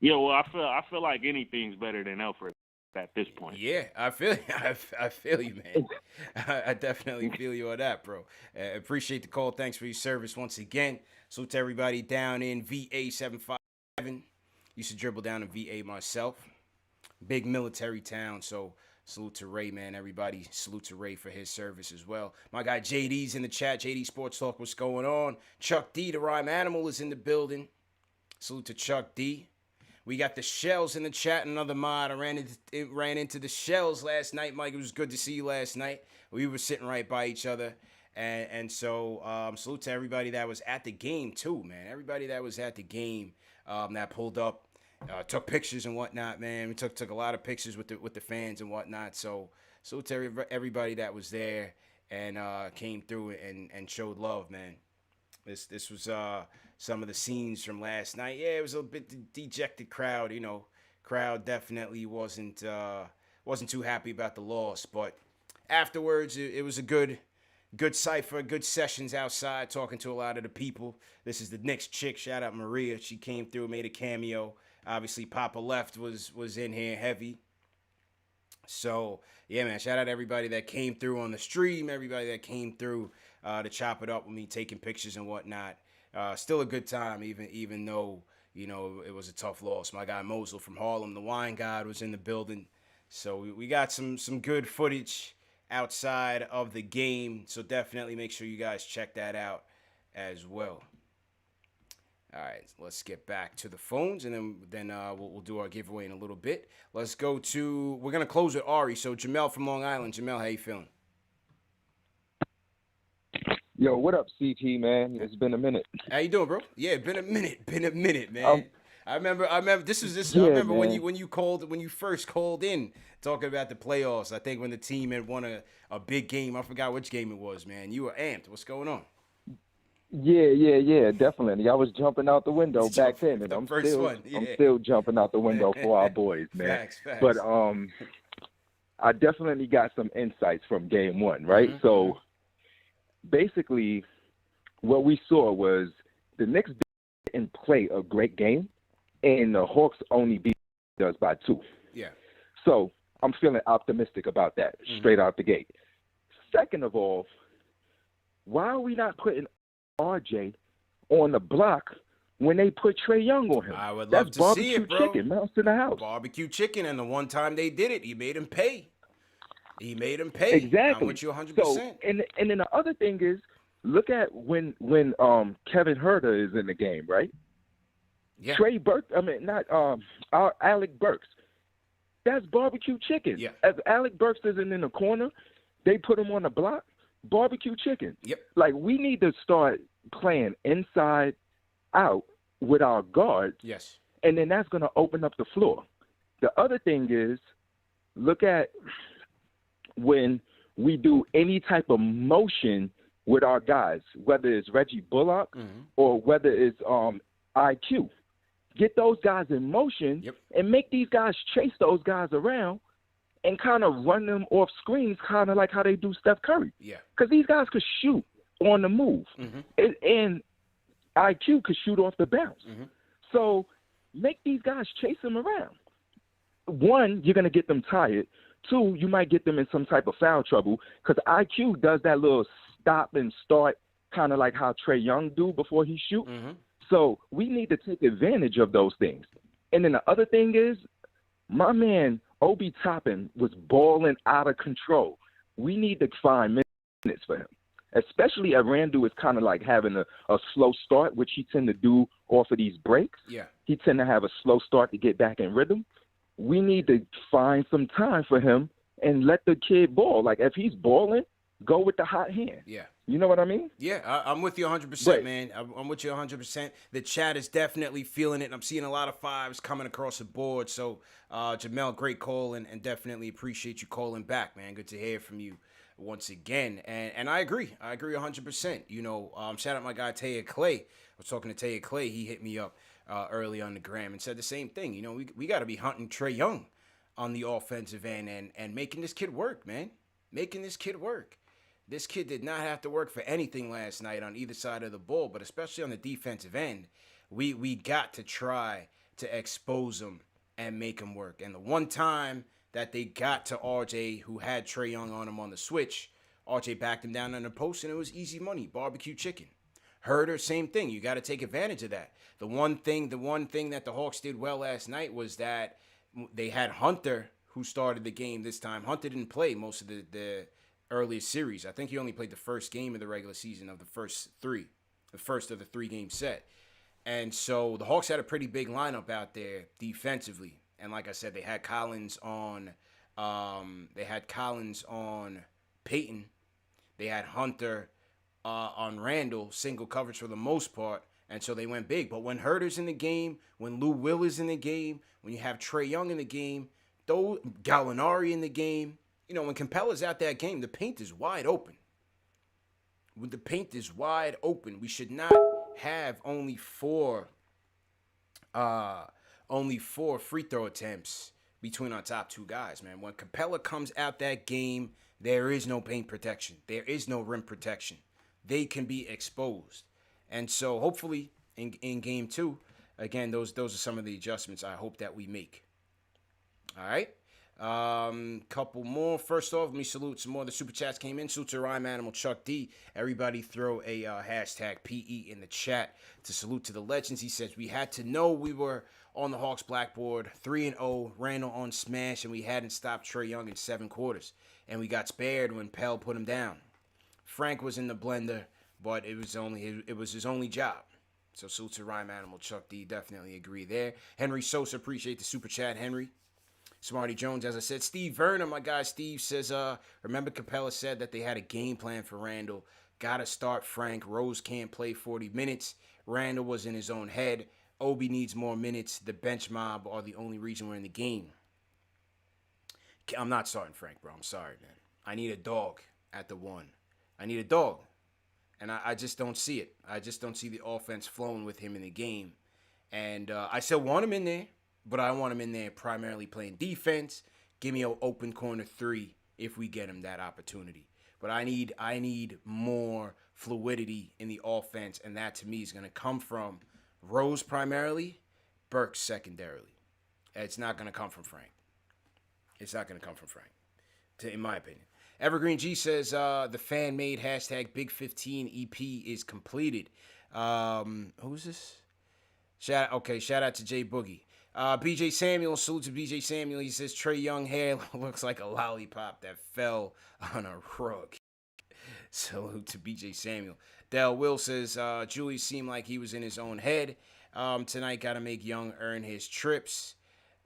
Yeah, well, I feel like anything's better than Elfrid at this point. Yeah, I feel you, man. I definitely feel you on that, bro. Appreciate the call. Thanks for your service once again. Salute to everybody down in VA 757. Used to dribble down in VA myself. Big military town, so salute to Ray, man. Everybody, salute to Ray for his service as well. My guy JD's in the chat. JD Sports Talk, what's going on? Chuck D, the Rhyme Animal, is in the building. Salute to Chuck D. We got the Shells in the chat, another mod. I ran into the Shells last night, Mike. It was good to see you last night. We were sitting right by each other. And so salute to everybody that was at the game too, man. Everybody that was at the game that pulled up, took pictures and whatnot, man. We took a lot of pictures with the fans and whatnot. So salute to everybody that was there and came through and showed love, man. This was some of the scenes from last night. Yeah, it was a bit dejected crowd, you know. Crowd definitely wasn't too happy about the loss, but afterwards it was a good cipher, good sessions outside, talking to a lot of the people. This is the Knicks chick. Shout out Maria. She came through, made a cameo. Obviously, Papa Left was in here heavy. So, yeah, man, shout out everybody that came through on the stream, everybody that came through to chop it up with me, taking pictures and whatnot. Still a good time, even though, you know, it was a tough loss. My guy Mosul from Harlem, the wine god, was in the building. So we got some good footage outside of the game. So definitely make sure you guys check that out as well. All right, let's get back to the phones, and then we'll do our giveaway in a little bit. We're going to close with Ari. So Jamele from Long Island. Jamele, how you feeling? Yo, what up, CT, man? It's been a minute. How you doing, bro? Yeah, been a minute, man. I remember. Yeah, I remember man. when you first called in talking about the playoffs. I think when the team had won a big game. I forgot which game it was, man. You were amped. What's going on? Yeah, definitely. I was jumping out the window back then, and I'm still jumping out the window for our boys, man. Facts. But I definitely got some insights from game one, right? Mm-hmm. So basically, what we saw was the Knicks didn't play a great game, and the Hawks only beat us by 2. Yeah. So I'm feeling optimistic about that straight out the gate. Second of all, why are we not putting RJ on the block when they put Trae Young on him? I would love to see it, bro. Barbecue chicken, mouse in the house. Barbecue chicken, and the one time they did it, he made him pay. Exactly. I'm with you 100%. So, and then the other thing is, look at when Kevin Huerter is in the game, right? Yeah. Alec Burks. That's barbecue chicken. Yeah. If Alec Burks isn't in the corner, they put him on the block. Barbecue chicken. Yep. Like, we need to start playing inside out with our guards. Yes. And then that's going to open up the floor. The other thing is, look at when we do any type of motion with our guys, whether it's Reggie Bullock or whether it's IQ. Get those guys in motion and make these guys chase those guys around and kind of run them off screens, kind of like how they do Steph Curry. Yeah. Because these guys could shoot on the move. And IQ could shoot off the bounce. So make these guys chase them around. One, you're going to get them tired. Two, you might get them in some type of foul trouble because IQ does that little stop and start kind of like how Trae Young do before he shoot. So we need to take advantage of those things. And then the other thing is, my man Obi Toppin was balling out of control. We need to find minutes for him, especially if Randle is kind of like having a slow start, which he tend to do off of these breaks. Yeah. He tend to have a slow start to get back in rhythm. We need to find some time for him and let the kid ball. Like, if he's balling, go with the hot hand. Yeah. You know what I mean? Yeah, I'm with you 100%, man. I'm with you 100%. The chat is definitely feeling it, and I'm seeing a lot of fives coming across the board. So, Jamele, great call, and definitely appreciate you calling back, man. Good to hear from you once again. And I agree. 100%. You know, shout out my guy, Taya Clay. I was talking to Taya Clay. He hit me up early on the gram and said the same thing. You know, we got to be hunting Trae Young on the offensive end and making this kid work, man. Making this kid work. This kid did not have to work for anything last night on either side of the ball, but especially on the defensive end, we got to try to expose him and make him work. And the one time that they got to RJ, who had Trae Young on him on the switch, RJ backed him down on the post, and it was easy money, barbecue chicken. Huerter, same thing. You got to take advantage of that. The one thing that the Hawks did well last night was that they had Hunter, who started the game this time. Hunter didn't play most of the earliest series. I think he only played the first game of the regular season of the first of the 3-game set. And so the Hawks had a pretty big lineup out there defensively. And like I said, they had Collins on Peyton. They had Hunter on Randle, single coverage for the most part, and so they went big. But when Herter's in the game, when Lou Will is in the game, when you have Trae Young in the game, though Gallinari in the game, you know, when Capella's out that game, the paint is wide open. When the paint is wide open, we should not have only four free throw attempts between our top two guys, man. When Capella comes out that game, there is no paint protection. There is no rim protection. They can be exposed. And so hopefully in game 2, again, those are some of the adjustments I hope that we make. All right. Couple more. First off, let me salute some more of the super chats came in. Salute to Rhyme Animal, Chuck D. Everybody throw a hashtag PE in the chat to salute to the legends. He says, we had to know we were on the Hawks blackboard, 3-0, Randle on smash, and we hadn't stopped Trae Young in 7 quarters. And we got spared when Pell put him down. Frank was in the blender, but it was his only job. So salute to Rhyme Animal, Chuck D. Definitely agree there. Henry Sosa, appreciate the super chat, Henry. Smarty Jones, as I said. Steve Verner, my guy Steve, says, remember Capella said that they had a game plan for Randle. Got to start Frank. Rose can't play 40 minutes. Randle was in his own head. Obi needs more minutes. The bench mob are the only reason we're in the game. I'm not starting Frank, bro. I'm sorry, man. I need a dog at the 1. I need a dog. And I just don't see it. I just don't see the offense flowing with him in the game. And I still want him in there. But I want him in there primarily playing defense. Give me an open corner 3 if we get him that opportunity. But I need more fluidity in the offense, and that to me is going to come from Rose primarily, Burks secondarily. It's not going to come from Frank. It's not going to come from Frank, in my opinion. Evergreen G says the fan-made hashtag Big15 EP is completed. Who's this? Shout out to Jay Boogie. BJ Samuel, salute to BJ Samuel. He says Trae Young hair looks like a lollipop that fell on a rug. Salute to BJ Samuel. Dale Will says Julius seemed like he was in his own head. Tonight got to make Young earn his trips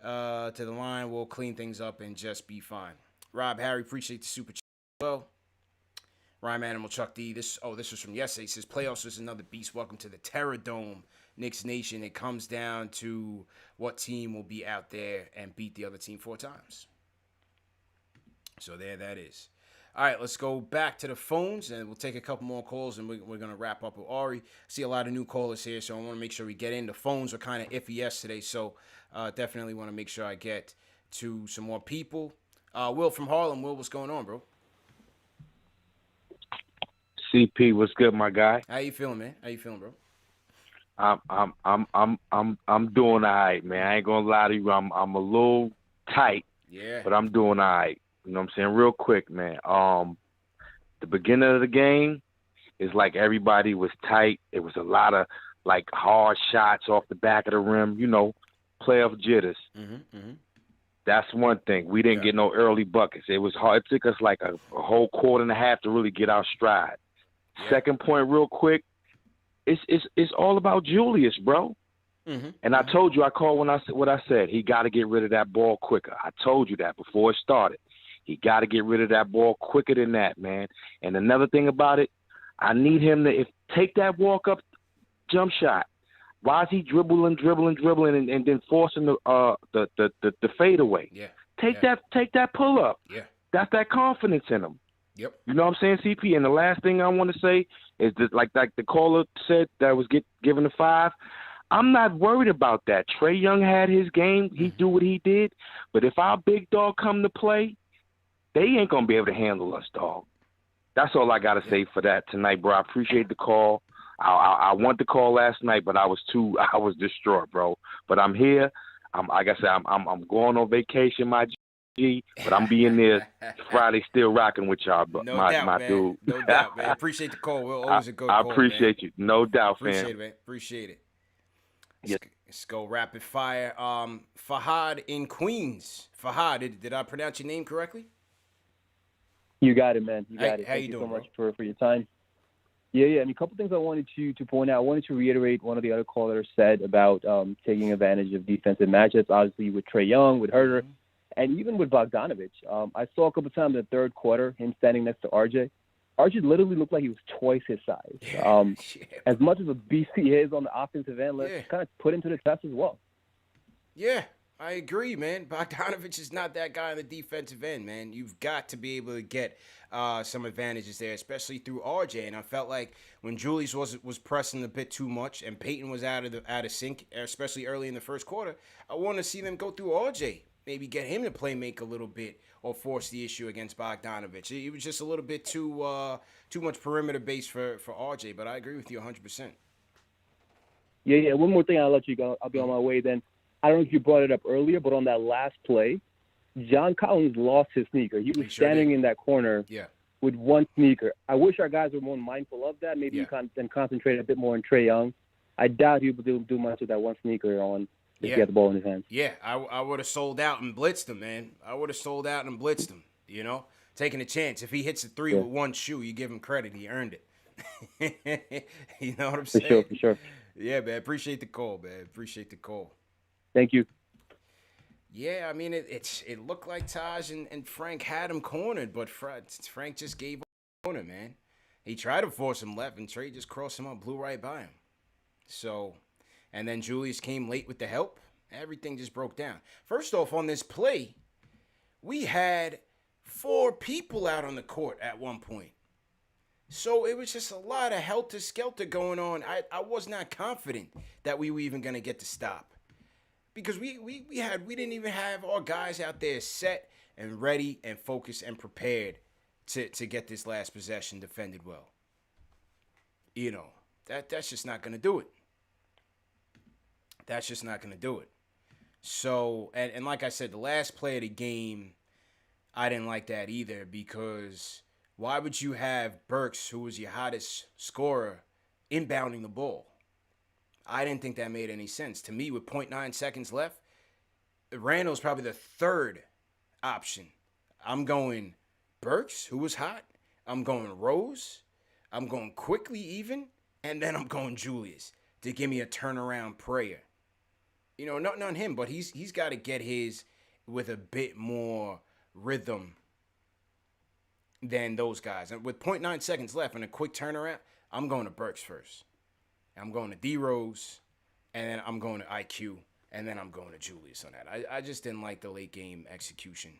to the line. We'll clean things up and just be fine. Rob Harry, appreciate the super chat. Well, Rhyme Animal Chuck D. This was from yesterday. He says playoffs is another beast. Welcome to the Terror Dome. Knicks Nation, it comes down to what team will be out there and beat the other team 4 times. So there that is. All right, let's go back to the phones, and we'll take a couple more calls, and we're going to wrap up with Ari. See a lot of new callers here, so I want to make sure we get in. The phones are kind of iffy yesterday, so definitely want to make sure I get to some more people. Will from Harlem. Will, what's going on, bro? CP, what's good, my guy? How you feeling, man? How you feeling, bro? I'm doing all right, man. I ain't gonna lie to you. I'm a little tight, but I'm doing all right. You know what I'm saying? Real quick, man. The beginning of the game is like everybody was tight. It was a lot of like hard shots off the back of the rim. You know, playoff jitters. That's one thing. We didn't get no early buckets. It was hard. It took us like a whole quarter and a half to really get our stride. Second point, real quick. It's all about Julius, bro. And I told you, I called when what I said. He got to get rid of that ball quicker. I told you that before it started. He got to get rid of that ball quicker than that, man. And another thing about it, I need him to take that walk up jump shot. Why is he dribbling, and then forcing the fadeaway? Take that pull up. That's that confidence in him. You know what I'm saying, CP? And the last thing I want to say is that, like the caller said that was given a 5. I'm not worried about that. Trae Young had his game. He do what he did. But if our big dog come to play, they ain't going to be able to handle us, dog. That's all I got to say for that tonight, bro. I appreciate the call. I want the call last night, but I was distraught, bro. But I'm here. Like I said, I'm going on vacation, my G, but I'm being there Friday, still rocking with y'all, but no my doubt, dude. No doubt, man. Appreciate the call. We're always a good call, I appreciate man. you. No doubt, Appreciate fam. it, man. Appreciate it. Yes. Let's go rapid fire. Fahad in Queens. Fahad, did I pronounce your name correctly? You got it, man. You got it. How Thank you you doing, so much for your time. Yeah. I mean, a couple things I wanted to point out. I wanted to reiterate one of the other callers said about taking advantage of defensive matchups, obviously with Trae Young, with Herter, and even with Bogdanovich. I saw a couple times in the third quarter him standing next to RJ. RJ literally looked like he was twice his size. As much as a beast he is on the offensive end, let's kind of put him to the test as well. Yeah, I agree, man. Bogdanovich is not that guy on the defensive end, man. You've got to be able to get some advantages there, especially through RJ. And I felt like when Julius was pressing a bit too much and Peyton was out of sync, especially early in the first quarter, I want to see them go through RJ. Maybe get him to play make a little bit or force the issue against Bogdanovich. It was just a little bit too much perimeter base for RJ, but I agree with you 100%. Yeah. One more thing, I'll let you go. I'll be on my way then. I don't know if you brought it up earlier, but on that last play, John Collins lost his sneaker. He was standing in that corner with one sneaker. I wish our guys were more mindful of that. Maybe and concentrate a bit more on Trae Young. I doubt he would do much with that one sneaker on if he had the ball in his hands. Yeah, I would have sold out and blitzed him, man. I would have sold out and blitzed him, taking a chance. If he hits a three with one shoe, you give him credit. He earned it. You know what I'm saying? For sure. Yeah, man. Appreciate the call, man. Appreciate the call. Thank you. Yeah, I mean, it looked like Taj and Frank had him cornered, but Frank just gave up the corner, man. He tried to force him left, and Trae just crossed him up, blew right by him. So, and then Julius came late with the help. Everything just broke down. First off, on this play, we had 4 people out on the court at one point. So it was just a lot of helter-skelter going on. I was not confident that we were even going to get the stop. Because we didn't even have our guys out there set and ready and focused and prepared to get this last possession defended well. That's just not going to do it. That's just not going to do it. So, and like I said, the last play of the game, I didn't like that either, because why would you have Burks, who was your hottest scorer, inbounding the ball? I didn't think that made any sense. To me, with 0.9 seconds left, Randle's probably the third option. I'm going Burks, who was hot. I'm going Rose. I'm going quickly even. And then I'm going Julius to give me a turnaround prayer. Nothing on him, but he's got to get his with a bit more rhythm than those guys. And with 0.9 seconds left and a quick turnaround, I'm going to Burks first. I'm going to D-Rose, and then I'm going to IQ, and then I'm going to Julius on that. I just didn't like the late game execution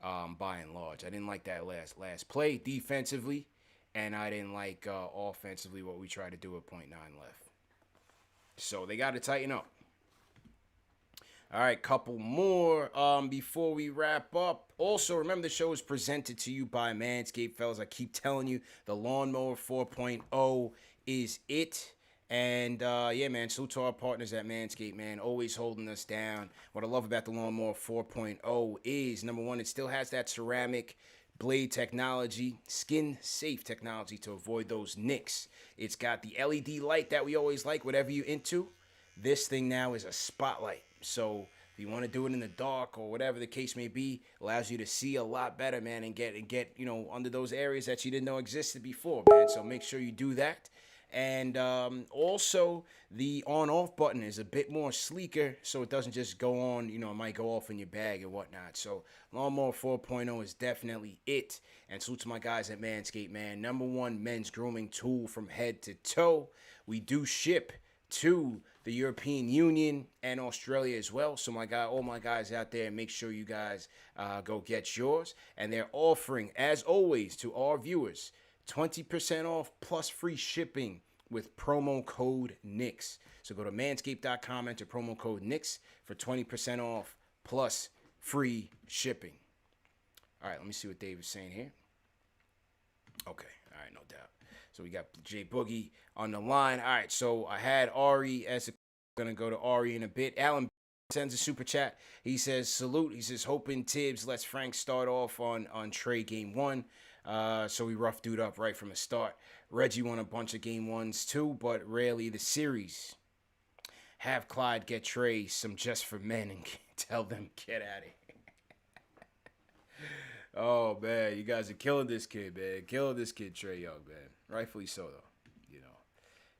by and large. I didn't like that last play defensively, and I didn't like offensively what we tried to do at 0.9 left. So they got to tighten up. All right, couple more before we wrap up. Also, remember the show is presented to you by Manscaped, fellas. I keep telling you, the Lawnmower 4.0 is it. And, yeah, man, salute to our partners at Manscaped, man, always holding us down. What I love about the Lawnmower 4.0 is, number one, it still has that ceramic blade technology, skin-safe technology to avoid those nicks. It's got the LED light that we always like, whatever you're into. This thing now is a spotlight. So if you want to do it in the dark or whatever the case may be, allows you to see a lot better, man, and get under those areas that you didn't know existed before, man. So make sure you do that. And also, the on-off button is a bit more sleeker, so it doesn't just go on, it might go off in your bag and whatnot. So, Lawnmower 4.0 is definitely it. And salute to my guys at Manscaped, man. #1 men's grooming tool from head to toe. We do ship to the European Union and Australia as well. So, all my guys out there, make sure you guys go get yours. And they're offering, as always, to our viewers, 20% off plus free shipping with promo code Knicks. So go to manscaped.com, enter promo code Knicks for 20% off plus free shipping. All right, let me see what Dave is saying here. Okay, all right, no doubt. So we got J Boogie on the line. All right, so I had Ari as a going to go to Ari in a bit. Alan sends a super chat. He says, salute. He says, hoping Thibs lets Frank start off on Trae game 1. So we rough dude up right from the start. Reggie won a bunch of game 1s too, but rarely the series. Have Clyde get Trae some just for men and tell them get at it. Oh man, you guys are killing this kid, man. Killing this kid, Trae Young, man. Rightfully so, though.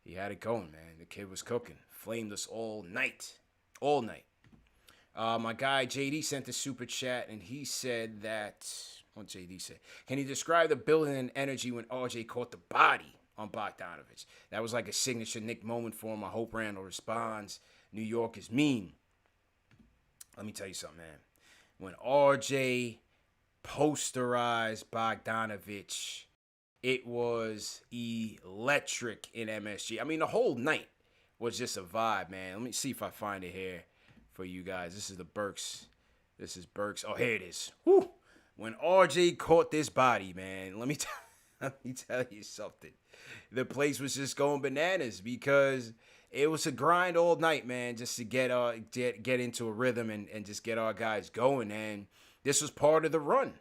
He had it going, man. The kid was cooking. Flamed us all night. All night. My guy JD sent a super chat, and he said that What JD said. Can you describe the building and energy when RJ caught the body on Bogdanovich? That was like a signature Nick moment for him. I hope Randle responds. New York is mean. Let me tell you something, man. When RJ posterized Bogdanovich, it was electric in MSG. I mean, the whole night was just a vibe, man. Let me see if I find it here for you guys. This is the Burks. This is Burks. Oh, here it is. Whew. When RJ caught this body, man, let me tell you something. The place was just going bananas because it was a grind all night, man, just to get into a rhythm and just get our guys going. And this was part of the run.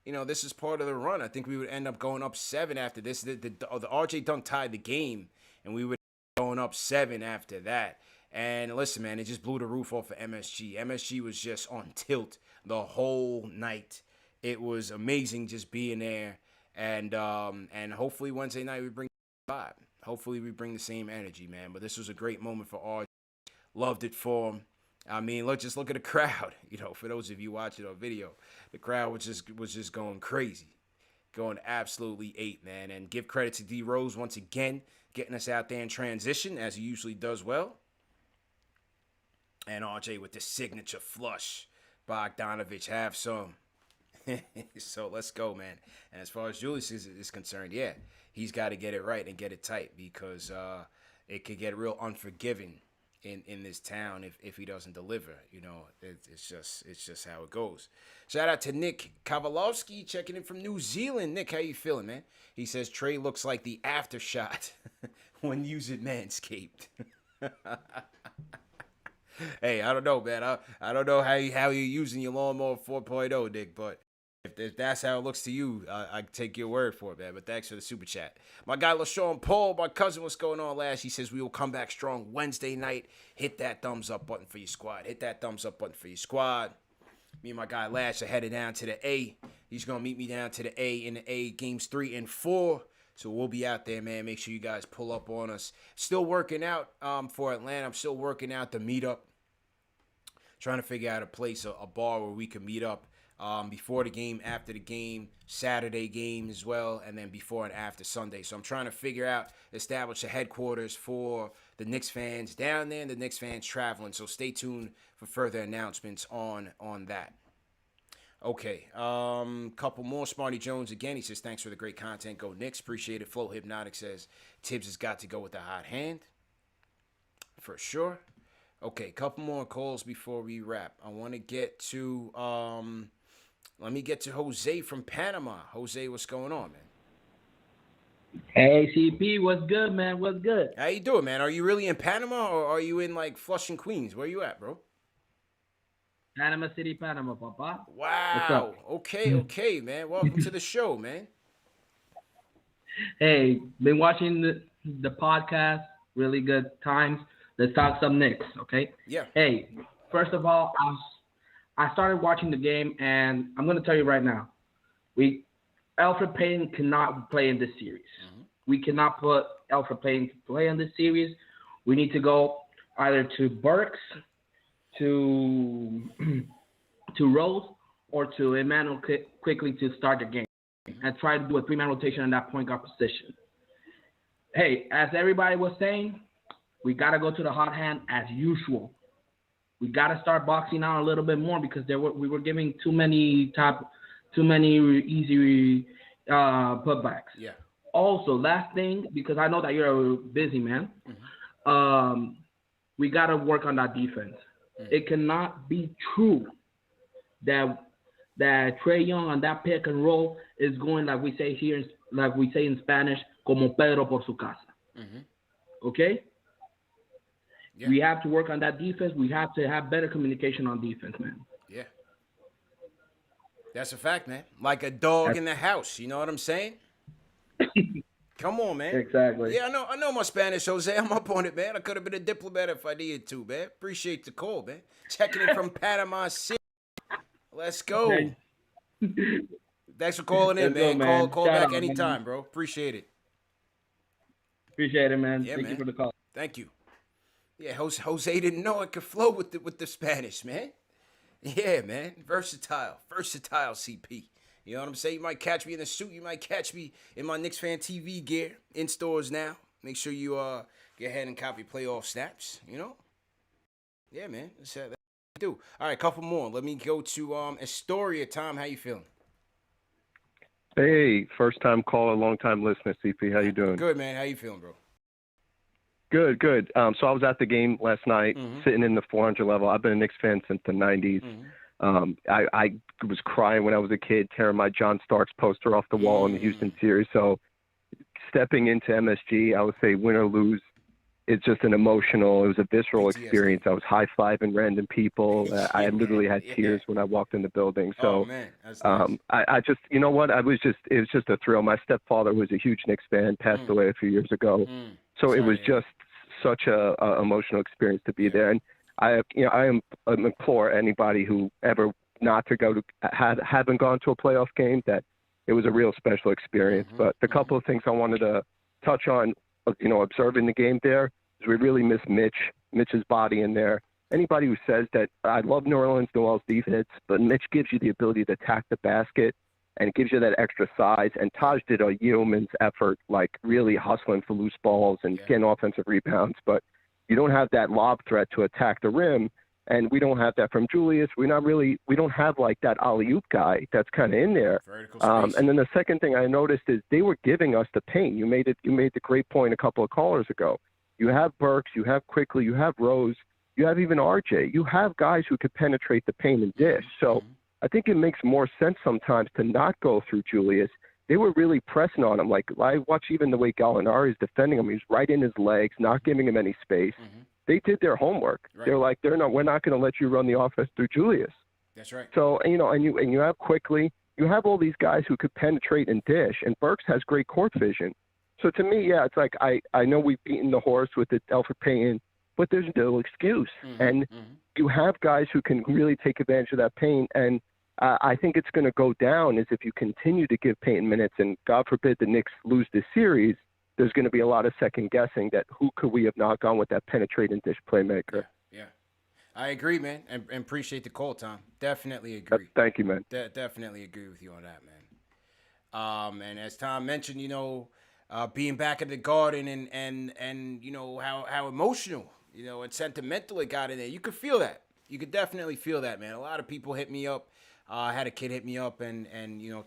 You know, this is part of the run. I think we would end up going up 7 after this. The RJ dunk tied the game, and we would going up 7 after that. And listen, man, it just blew the roof off of MSG. MSG was just on tilt the whole night. It was amazing just being there. And hopefully Wednesday night we bring the vibe. Hopefully we bring the same energy, man. But this was a great moment for RJ. Loved it for him. I mean, just look at the crowd. You know, for those of you watching on video, the crowd was just going crazy, going absolutely ape, man. And give credit to D Rose once again, getting us out there in transition as he usually does well. And RJ with the signature flush. Bogdanovich, have some. So let's go, man. And as far as Julius is concerned, yeah, he's got to get it right and get it tight because it could get real unforgiving in this town if he doesn't deliver. You know, it's just how it goes. Shout out to Nick Kowalowski checking in from New Zealand. Nick, how you feeling, man? He says Trae looks like the aftershot when using Manscaped. Hey, I don't know, man. I don't know how you're using your lawnmower 4.0, Nick, but if that's how it looks to you, I take your word for it, man. But thanks for the super chat. My guy LaShawn Paul, my cousin, what's going on, Lash? He says we will come back strong Wednesday night. Hit that thumbs up button for your squad. Hit that thumbs up button for your squad. Me and my guy Lash are headed down to the A. He's going to meet me down to the A in the A games 3 and 4. So we'll be out there, man. Make sure you guys pull up on us. Still working out for Atlanta. I'm still working out the meetup. Trying to figure out a place, a bar where we can meet up before the game, after the game, Saturday game as well, and then before and after Sunday. So I'm trying to figure out, establish a headquarters for the Knicks fans down there and the Knicks fans traveling. So stay tuned for further announcements on that. Okay, couple more. Smarty Jones again. He says, thanks for the great content. Go Knicks. Appreciate it. Flow Hypnotic says, Thibs has got to go with the hot hand. For sure. Okay, couple more calls before we wrap. I want to get to, let me get to Jose from Panama. Jose, what's going on, man? Hey, CP, what's good, man? What's good? How you doing, man? Are you really in Panama or are you in, like, Flushing, Queens? Where you at, bro? Panama City, Panama, papa. Wow. Okay, man. Welcome to the show, man. Hey, been watching the podcast. Really good times. Let's talk some Knicks, okay? Yeah. Hey, first of all, I started watching the game, and I'm going to tell you right now, Elfrid Payton cannot play in this series. Mm-hmm. We cannot put Elfrid Payton to play in this series. We need to go either to Burks, to Rose, or to Emmanuel quickly to start the game and try to do a 3-man rotation in that point guard position. Hey, as everybody was saying, we got to go to the hot hand as usual. We got to start boxing out a little bit more because we were giving too many easy putbacks. Yeah. Also, last thing, because I know that you're a busy man, we got to work on that defense. It cannot be true that Trae Young on that pick and roll is going like we say here, like we say in Spanish, como Pedro por su casa. Mm-hmm. Okay. Yeah. We have to work on that defense. We have to have better communication on defense, man. Yeah. That's a fact, man. Like a dog in the house. You know what I'm saying? Come on, man. Exactly. Yeah, I know my Spanish, Jose. I'm up on it, man. I could have been a diplomat if I needed to, man. Appreciate the call, man. Checking in from Panama City. Let's go. Thanks for calling in, man. Call back anytime, bro. Appreciate it. Appreciate it, man. Yeah, Thank you for the call. Thank you. Yeah, Jose didn't know it could flow with the Spanish, man. Yeah, man. Versatile CP. You know what I'm saying? You might catch me in the suit. You might catch me in my KnicksFanTV gear in stores now. Make sure you get ahead and copy playoff snaps. You know? Yeah, man. That's what I do. All right, a couple more. Let me go to Astoria. Tom, how you feeling? Hey, first time caller, long time listener, CP. How you doing? Good, man. How you feeling, bro? Good, good. So I was at the game last night, sitting in the 400 level. I've been a Knicks fan since the 90s. I was crying when I was a kid, tearing my John Starks poster off the wall in the Houston series. So stepping into MSG, I would say win or lose, it's just it was a visceral experience. I was high-fiving random people. I literally had tears when I walked in the building. So I just, you know what? It was just a thrill. My stepfather was a huge Knicks fan, passed away a few years ago. So it was just such a emotional experience to be there. And I implore anybody who ever not to go to haven't gone to a playoff game that it was a real special experience. But the couple of things I wanted to touch on, observing the game there, is we really miss Mitch's body in there. Anybody who says that I love New Orleans defense, but Mitch gives you the ability to attack the basket and gives you that extra size. And Taj did a yeoman's effort, like really hustling for loose balls and getting offensive rebounds. But you don't have that lob threat to attack the rim, and we don't have that from Julius. We don't have like that alley-oop guy that's kind of in there. And then the second thing I noticed is they were giving us the paint. You made the great point a couple of callers ago. You have Burks, you have Quickly, you have Rose, you have even RJ. You have guys who could penetrate the paint and dish. So I think it makes more sense sometimes to not go through Julius. They were really pressing on him. Like I watch even the way Gallinari is defending him. He's right in his legs, not giving him any space. They did their homework. Right. They're like, we're not going to let you run the offense through Julius. That's right. So, and you have Quickly, you have all these guys who could penetrate and dish, and Burks has great court vision. So to me, yeah, it's like I know we've beaten the horse with the Elfrid Payton, but there's no excuse. And you have guys who can really take advantage of that paint. And I think it's going to go down is if you continue to give Payton minutes, and God forbid the Knicks lose this series, there's going to be a lot of second guessing that who could we have not gone with that penetrating dish playmaker. Yeah. I agree, man, and appreciate the call, Tom. Definitely agree. Thank you, man. Definitely agree with you on that, man. And as Tom mentioned, being back at the Garden and how emotional, and sentimental it got in there. You could feel that. You could definitely feel that, man. A lot of people hit me up. I had a kid hit me up and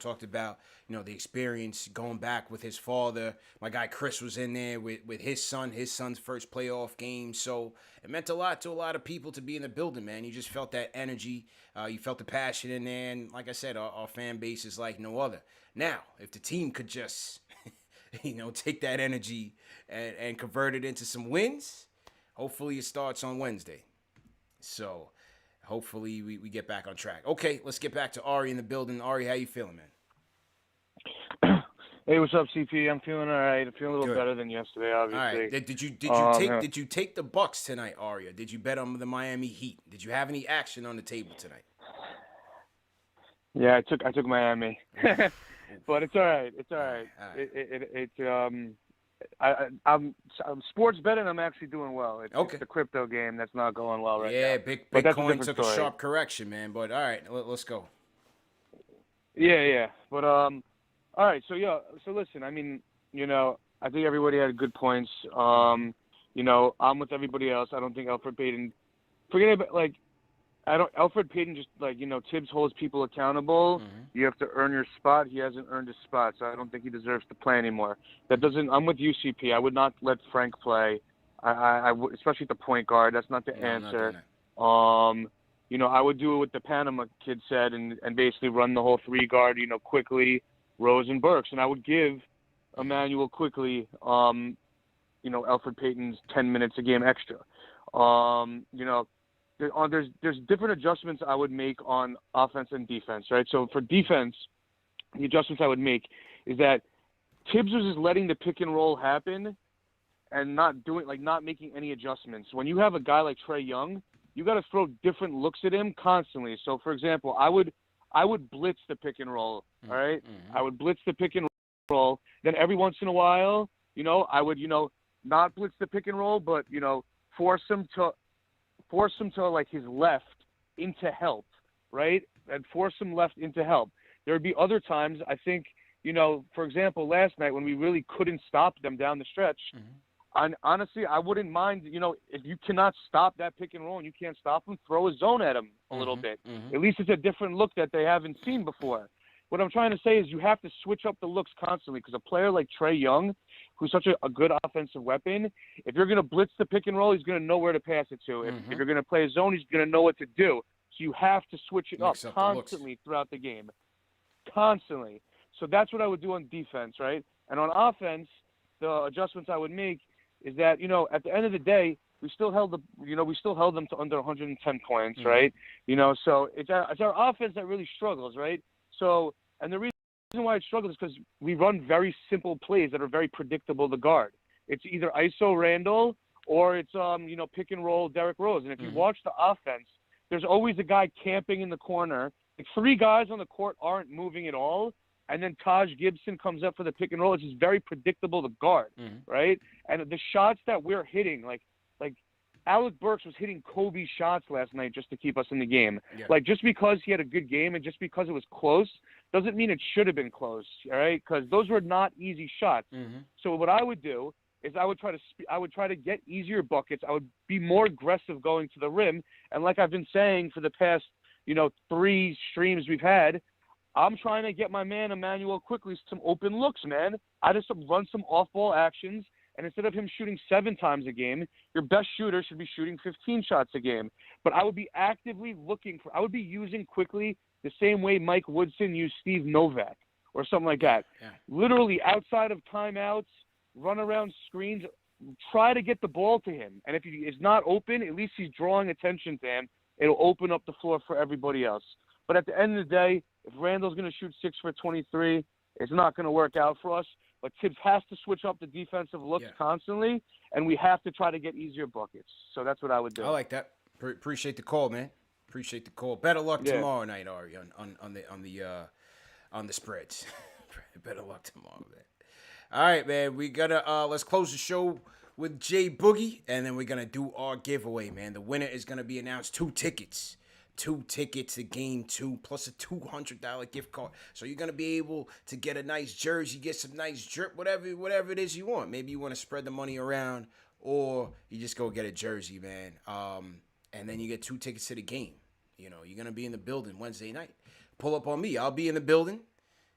talked about, the experience going back with his father. My guy Chris was in there with his son's first playoff game. So it meant a lot to a lot of people to be in the building, man. You just felt that energy. You felt the passion in there. And like I said, our fan base is like no other. Now, if the team could just, take that energy and convert it into some wins, hopefully it starts on Wednesday. So hopefully we get back on track. Okay, let's get back to Ari in the building. Ari, how you feeling, man? Hey, what's up, CP? I'm feeling all right. I'm feeling a little better than yesterday, obviously. All right. Did you take the Bucks tonight, Ari? Or did you bet on the Miami Heat? Did you have any action on the table tonight? Yeah, I took Miami, but it's all right. It's all right. I'm sports betting. I'm actually doing well. It's the crypto game that's not going well right now. Yeah, Bitcoin took a sharp correction, man. But all right, let's go. Yeah. But all right. So listen. I mean, I think everybody had good points. I'm with everybody else. I don't think Elfrid Payton. Forget about Elfrid Payton just Thibs holds people accountable. You have to earn your spot. He hasn't earned his spot, so I don't think he deserves to play anymore. I'm with UCP. I would not let Frank play. I would, especially at the point guard. That's not the answer. I would do it with the Panama kid said and basically run the whole three guard. Quickly, Rose and Burks, and I would give Emmanuel Quickly, Elfrid Payton's 10 minutes a game extra. There's different adjustments I would make on offense and defense, right? So for defense, the adjustments I would make is that Thibs was just letting the pick and roll happen and not making any adjustments. When you have a guy like Trae Young, you got to throw different looks at him constantly. So for example, I would blitz the pick and roll, all right? I would blitz the pick and roll. Then every once in a while, I would, not blitz the pick and roll, but, force him to like his left into help, right? And force him left into help. there would be other times, I think, for example, last night when we really couldn't stop them down the stretch, and honestly, I wouldn't mind, if you cannot stop that pick and roll and you can't stop them, throw a zone at them a little bit. At least it's a different look that they haven't seen before. What I'm trying to say is you have to switch up the looks constantly because a player like Trae Young, who's such a good offensive weapon, if you're going to blitz the pick and roll, he's going to know where to pass it to. If you're going to play a zone, he's going to know what to do. So you have to switch it up constantly throughout the game. Constantly. So that's what I would do on defense, right? And on offense, the adjustments I would make is that, at the end of the day, we still held them to under 110 points, right? So it's our offense that really struggles, right? So, and the reason why it struggles is because we run very simple plays that are very predictable to guard. It's either ISO Randle or it's pick and roll Derrick Rose. And if you watch the offense, there's always a guy camping in the corner. Like 3 guys on the court aren't moving at all. And then Taj Gibson comes up for the pick and roll. It's just very predictable to guard, right? And the shots that we're hitting, like Alec Burks was hitting Kobe shots last night just to keep us in the game. Yeah. Like, just because he had a good game and just because it was close doesn't mean it should have been close, all right? Because those were not easy shots. So what I would do is I would try to get easier buckets. I would be more aggressive going to the rim. And like I've been saying for the past, 3 streams we've had, I'm trying to get my man Emmanuel quickly some open looks, man. I just run some off-ball actions, and instead of him shooting 7 times a game, your best shooter should be shooting 15 shots a game. But I would be actively I would be using quickly the same way Mike Woodson used Steve Novak or something like that. Yeah. Literally outside of timeouts, run around screens, try to get the ball to him. And if he is not open, at least he's drawing attention to him. It'll open up the floor for everybody else. But at the end of the day, if Randle's going to shoot 6 for 23, it's not going to work out for us. But Thibs has to switch up the defensive looks constantly, and we have to try to get easier buckets. So that's what I would do. I like that. Appreciate the call, man. Appreciate the call. Better luck tomorrow night, Ari, on the spreads. Better luck tomorrow, man. All right, man. We gotta let's close the show with Jay Boogie, and then we're gonna do our giveaway, man. The winner is gonna be announced. 2 tickets. 2 tickets to game 2 plus a $200 gift card. So you're going to be able to get a nice jersey, get some nice drip, whatever it is you want. Maybe you want to spread the money around, or you just go get a jersey, man. And then you get 2 tickets to the game. You're going to be in the building Wednesday night. Pull up on me. I'll be in the building.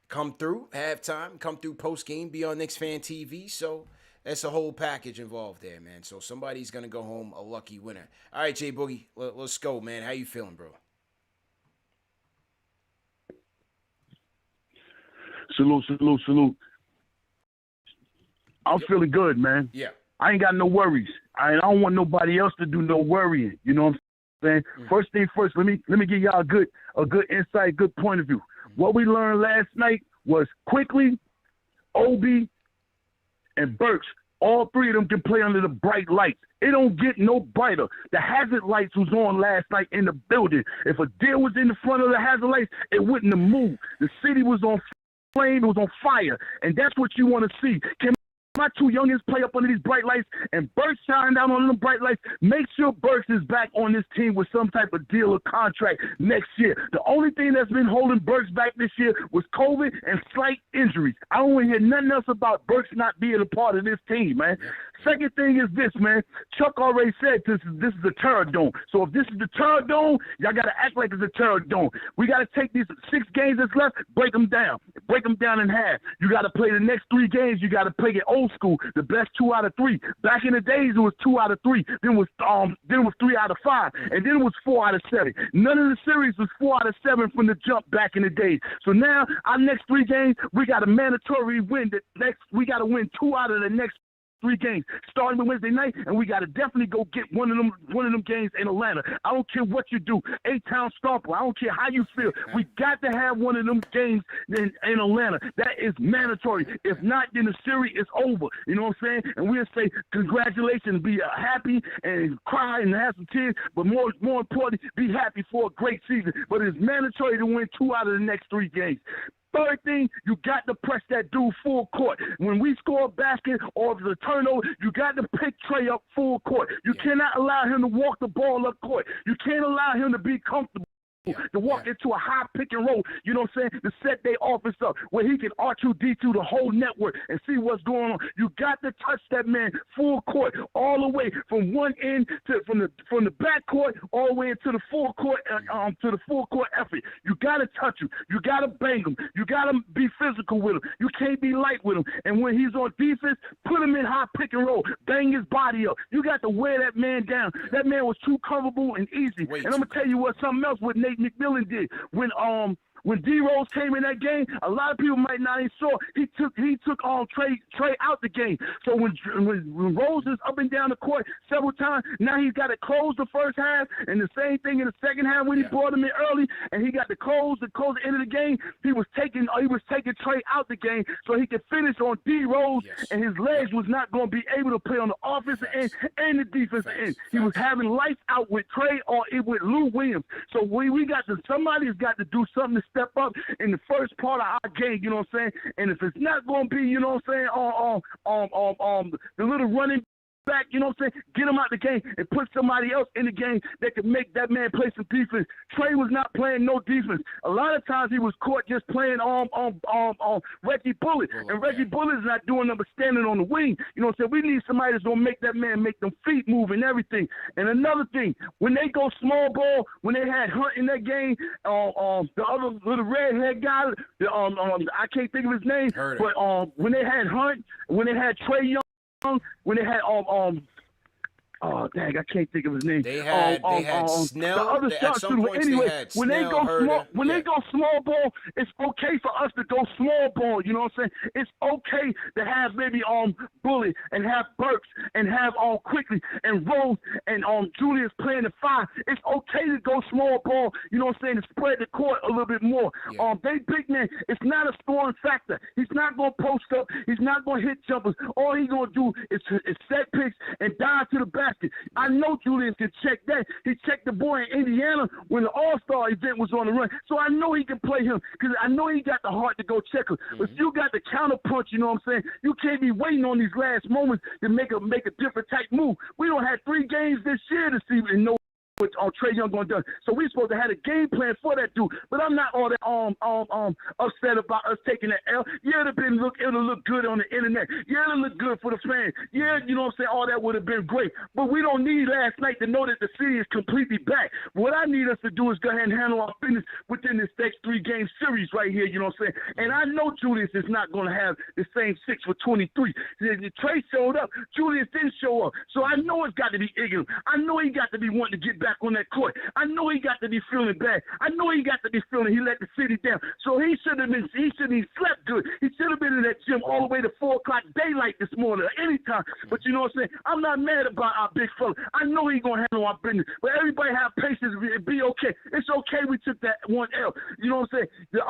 Come through halftime, come through post-game, be on KnicksFanTV. So that's a whole package involved there, man. So somebody's going to go home a lucky winner. All right, Jay Boogie, let's go, man. How you feeling, bro? Salute. I'm feeling good, man. Yeah. I ain't got no worries. I don't want nobody else to do no worrying. You know what I'm saying? First thing first, let me give y'all a good insight, good point of view. What we learned last night was quickly, Obi, and Burks, all 3 of them can play under the bright lights. It don't get no brighter. The hazard lights was on last night in the building. If a deer was in the front of the hazard lights, it wouldn't have moved. The city was on flame, it was on fire, and that's what you want to see. Can my 2 youngins play up under these bright lights and Burks shine down on them bright lights? Make sure Burks is back on this team with some type of deal or contract next year. The only thing that's been holding Burks back this year was COVID and slight injuries. I don't want to hear nothing else about Burks not being a part of this team, man. Second thing is this, man. Chuck already said this is a terror dome. So if this is the terror dome, y'all got to act like it's a terror dome. We got to take these 6 games that's left, break them down in half. You got to play the next 3 games. You got to play it old school, the best 2 out of 3. Back in the days, it was 2 out of 3. Then it was 3 out of 5, and then it was 4 out of 7. None of the series was 4 out of 7 from the jump back in the days. So now our next 3 games, we got a mandatory win. We got to win 2 out of the next 3 games starting with Wednesday night, and we got to definitely go get one of them games in Atlanta. I don't care what you do, A-Town Stomper. I don't care how you feel. We got to have one of them games in Atlanta. That is mandatory. If not, then the series is over. You know what I'm saying? And we'll say congratulations, be happy and cry and have some tears, but more importantly, be happy for a great season. But it's mandatory to win 2 out of the next 3 games. Third thing, you got to press that dude full court. When we score a basket or if it's a turnover, you got to pick Trae up full court. You cannot allow him to walk the ball up court. You can't allow him to be comfortable. to walk into a high pick and roll, you know what I'm saying, to set their offense up where he can R2D2 the whole network and see what's going on. You got to touch that man full court all the way from one end to from the back court all the way into the full court to the full court effort. You got to touch him. You got to bang him. You got to be physical with him. You can't be light with him. And when he's on defense, put him in high pick and roll. Bang his body up. You got to wear that man down. That man was too comfortable and easy. And I'm gonna tell you what, something else what Nate McMillan did when D Rose came in that game, a lot of people might not even saw he took Trae out the game. So when Rose is up and down the court several times, now he's got to close the first half, and the same thing in the second half when he brought him in early, and he got to close the end of the game. He was taking Trae out the game so he could finish on D Rose, and his legs was not going to be able to play on the offensive end and the defensive end. He was having lights out with Trae or with Lou Williams. So somebody's got to do something to step up in the first part of our game, you know what I'm saying? And if it's not going to be, you know what I'm saying, the little running back, you know what I'm saying, get him out the game and put somebody else in the game that can make that man play some defense. Trae was not playing no defense. A lot of times he was caught just playing Reggie Bullitt, and Reggie Bullitt is not doing nothing but standing on the wing. You know what I'm saying? We need somebody that's going to make that man make them feet move and everything. And another thing, when they go small ball, when they had Hunt in that game, the other little redhead guy, I can't think of his name, but when they had Hunt, when they had Trae Young, when they had oh dang, I can't think of his name. They had Snell. The other At some points they had when they Snell, they go small ball, it's okay for us to go small ball. You know what I'm saying? It's okay to have maybe Bully and have Burks and have Quickly and Rose and Julius playing the 5. It's okay to go small ball. You know what I'm saying? To spread the court a little bit more. They big man. It's not a scoring factor. He's not gonna post up. He's not gonna hit jumpers. All he's gonna do is set picks and dive to the basket. I know Julius can check that. He checked the boy in Indiana when the All-Star event was on the run. So I know he can play him because I know he got the heart to go check him. But you got the counter punch, you know what I'm saying? You can't be waiting on these last moments to make a different type move. We don't have 3 games this year to see and know what Trae Young gonna do. So we're supposed to have a game plan for that dude. But I'm not all that upset about us taking that L. Yeah, it'll look good on the internet. Yeah, it'll look good for the fans. Yeah, you know what I'm saying? All that would have been great. But we don't need last night to know that the city is completely back. What I need us to do is go ahead and handle our business within this next 3-game series right here, you know what I'm saying? And I know Julius is not gonna have the same 6 for 23. Trae showed up. Julius didn't show up. So I know it's got to be ignorant. I know he got to be wanting to get back on that court. I know he got to be feeling bad. I know he got to be feeling he let the city down. So he shouldn't have slept good. He should have been in that gym all the way to 4 o'clock daylight this morning or anytime. But you know what I'm saying? I'm not mad about our big fella. I know he's going to handle our business. But everybody have patience and be okay. It's okay we took that 1 L. You know what I'm saying? The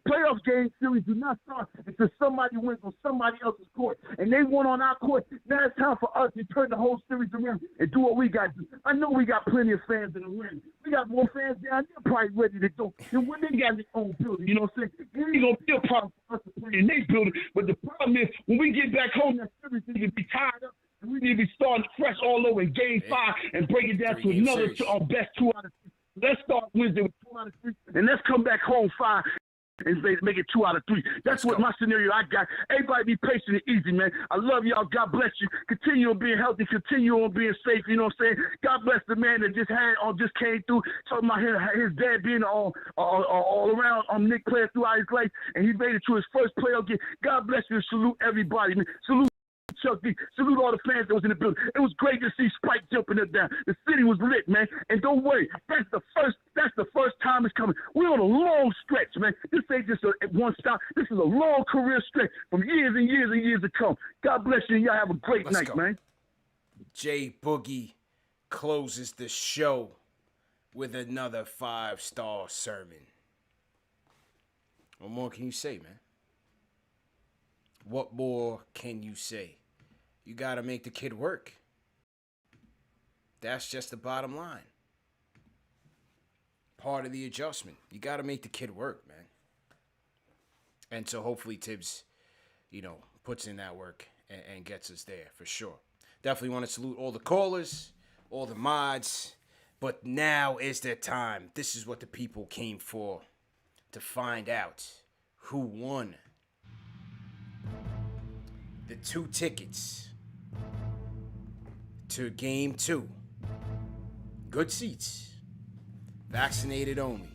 playoff game series do not start until somebody wins on somebody else's court. And they won on our court. Now it's time for us to turn the whole series around and do what we got to do. I know we got plenty of fans in the ring. We got more fans down there probably ready to go. And when they got their own building, you know what I'm saying? It ain't going to be a problem for us to play in their building. But the problem is when we get back home, that series need to be tied up. And we need to be starting fresh all over in Game 5 and break it down to another best 2 out of 3. Let's start Wednesday with 2 out of 3. And let's come back home 5. And make it 2 out of 3. That's what my scenario I got. Everybody be patient and easy, man. I love y'all. God bless you. Continue on being healthy. Continue on being safe. You know what I'm saying? God bless the man that just came through talking about his dad being all around Nick player throughout his life, and he made it to his first playoff game. God bless you. Salute everybody, man. Salute Chuck D. Salute all the fans that was in the building. It was great to see Spike jumping it down. The city was lit, man. And don't worry, that's the first time it's coming. We're on a long stretch, man. This ain't just a one stop. This is a long career stretch from years and years and years to come. God bless you, and y'all have a great night, man. J Boogie closes the show with another 5-star sermon. What more can you say, man? What more can you say? You got to make the kid work. That's just the bottom line. Part of the adjustment. You got to make the kid work, man. And so hopefully Thibs, puts in that work and gets us there for sure. Definitely want to salute all the callers, all the mods, But now is their time. This is what the people came for, to find out who won the 2 tickets to Game 2. Good seats. Vaccinated only.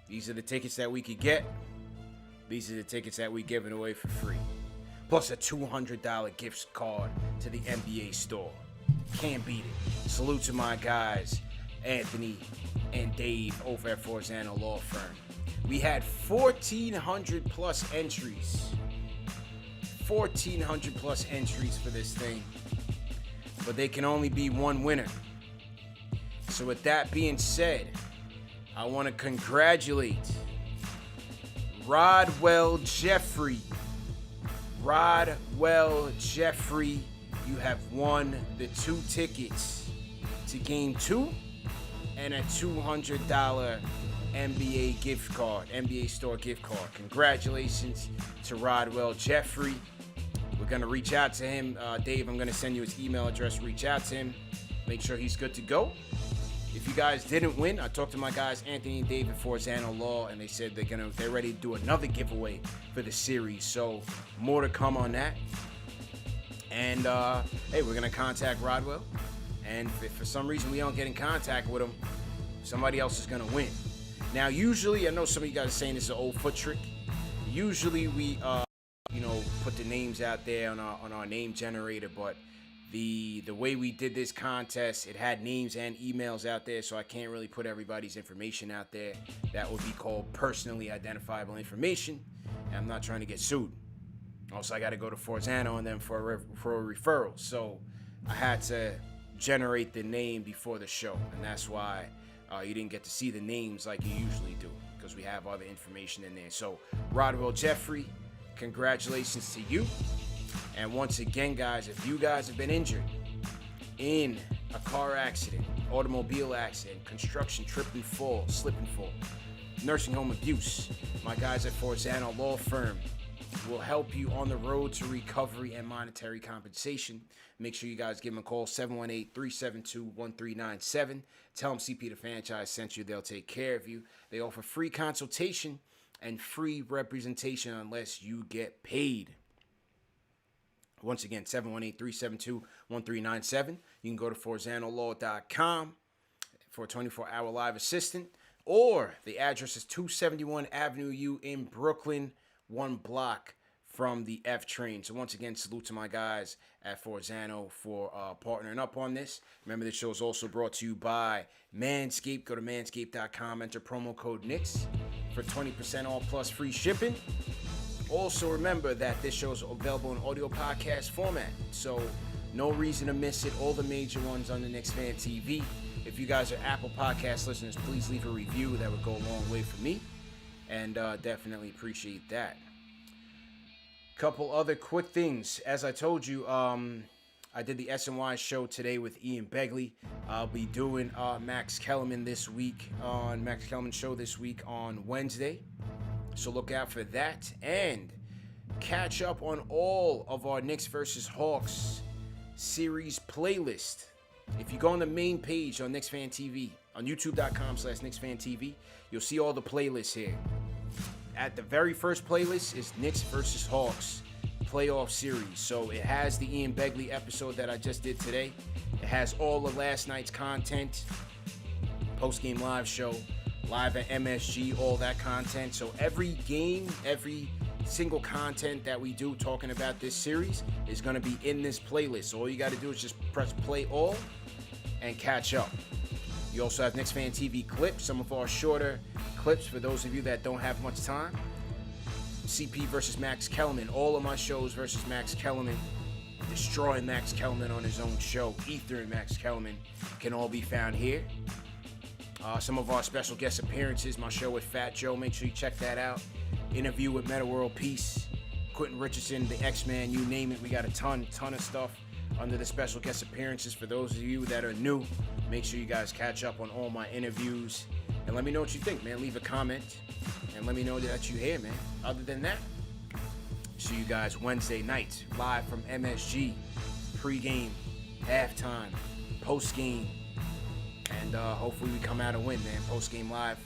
These are the tickets that we could get. These are the tickets that we're giving away for free. Plus a $200 gift card to the NBA store. Can't beat it. Salute to my guys, Anthony and Dave over at Forzano Law Firm. We had 1,400 plus entries. 1,400 plus entries for this thing. But there can only be one winner. So with that being said, I want to congratulate Rodwell Jeffrey. Rodwell Jeffrey, you have won the 2 tickets to Game 2 and a $200 NBA gift card, NBA store gift card. Congratulations to Rodwell Jeffrey. We're going to reach out to him. Dave, I'm going to send you his email address. Reach out to him. Make sure he's good to go. If you guys didn't win, I talked to my guys, Anthony and Dave at Forzano Law, and they said they're ready to do another giveaway for the series. So more to come on that. And hey, we're going to contact Rodwell. And if for some reason we don't get in contact with him, somebody else is going to win. Now, usually, I know some of you guys are saying this is an old foot trick. Usually we, put the names out there on our name generator, but the way we did this contest, it had names and emails out there, so I can't really put everybody's information out there. That would be called personally identifiable information, and I'm not trying to get sued. Also, I got to go to Forzano and then for a referral, so I had to generate the name before the show, and that's why you didn't get to see the names like you usually do, because we have all the information in there. So, Rodwell Jeffrey, congratulations to you. And once again, guys, if you guys have been injured in a car accident, automobile accident, construction, trip and fall, slip and fall, nursing home abuse, my guys at Forzano Law Firm will help you on the road to recovery and monetary compensation. Make sure you guys give them a call, 718-372-1397. Tell them CP the Franchise sent you. They'll take care of you. They offer free consultation and free representation unless you get paid. Once again, 718-372-1397. You can go to ForzanoLaw.com for a 24-hour live assistant. Or the address is 271 Avenue U in Brooklyn, 1 block from the F train. So once again, salute to my guys at Forzano for partnering up on this. Remember, this show is also brought to you by Manscaped. Go to manscaped.com, enter promo code Knicks for 20% off plus free shipping. Also, remember that this show is available in audio podcast format, so no reason to miss it. All the major ones on the KnicksFanTV. If you guys are Apple Podcast listeners, please leave a review. That would go a long way for me, and definitely appreciate that. Couple other quick things. As I told you, I did the SNY show today with Ian Begley. I'll be doing Max Kellerman this week on Max Kellerman show this week on Wednesday. So look out for that, and catch up on all of our Knicks versus Hawks series playlist. If you go on the main page on KnicksFanTV, on youtube.com/KnicksFanTV, you'll see all the playlists here. At the very first playlist is Knicks versus Hawks playoff series. So it has the Ian Begley episode that I just did today. It has all of last night's content, post-game live show, live at MSG, all that content. So every game, every single content that we do talking about this series is going to be in this playlist. So all you got to do is just press play all and catch up. You also have KnicksFanTV clips, some of our shorter clips for those of you that don't have much time. CP versus Max Kellerman, all of my shows versus Max Kellerman, destroying Max Kellerman on his own show, Ether and Max Kellerman, can all be found here. Some of our special guest appearances, my show with Fat Joe, make sure you check that out. Interview with Meta World Peace, Quentin Richardson, the X-Man, you name it. We got a ton of stuff under the special guest appearances. For those of you that are new, make sure you guys catch up on all my interviews. And let me know what you think, man. Leave a comment and let me know that you're here, man. Other than that, see you guys Wednesday night, live from MSG, pre-game, halftime, post-game. And hopefully we come out and win, man. Post game live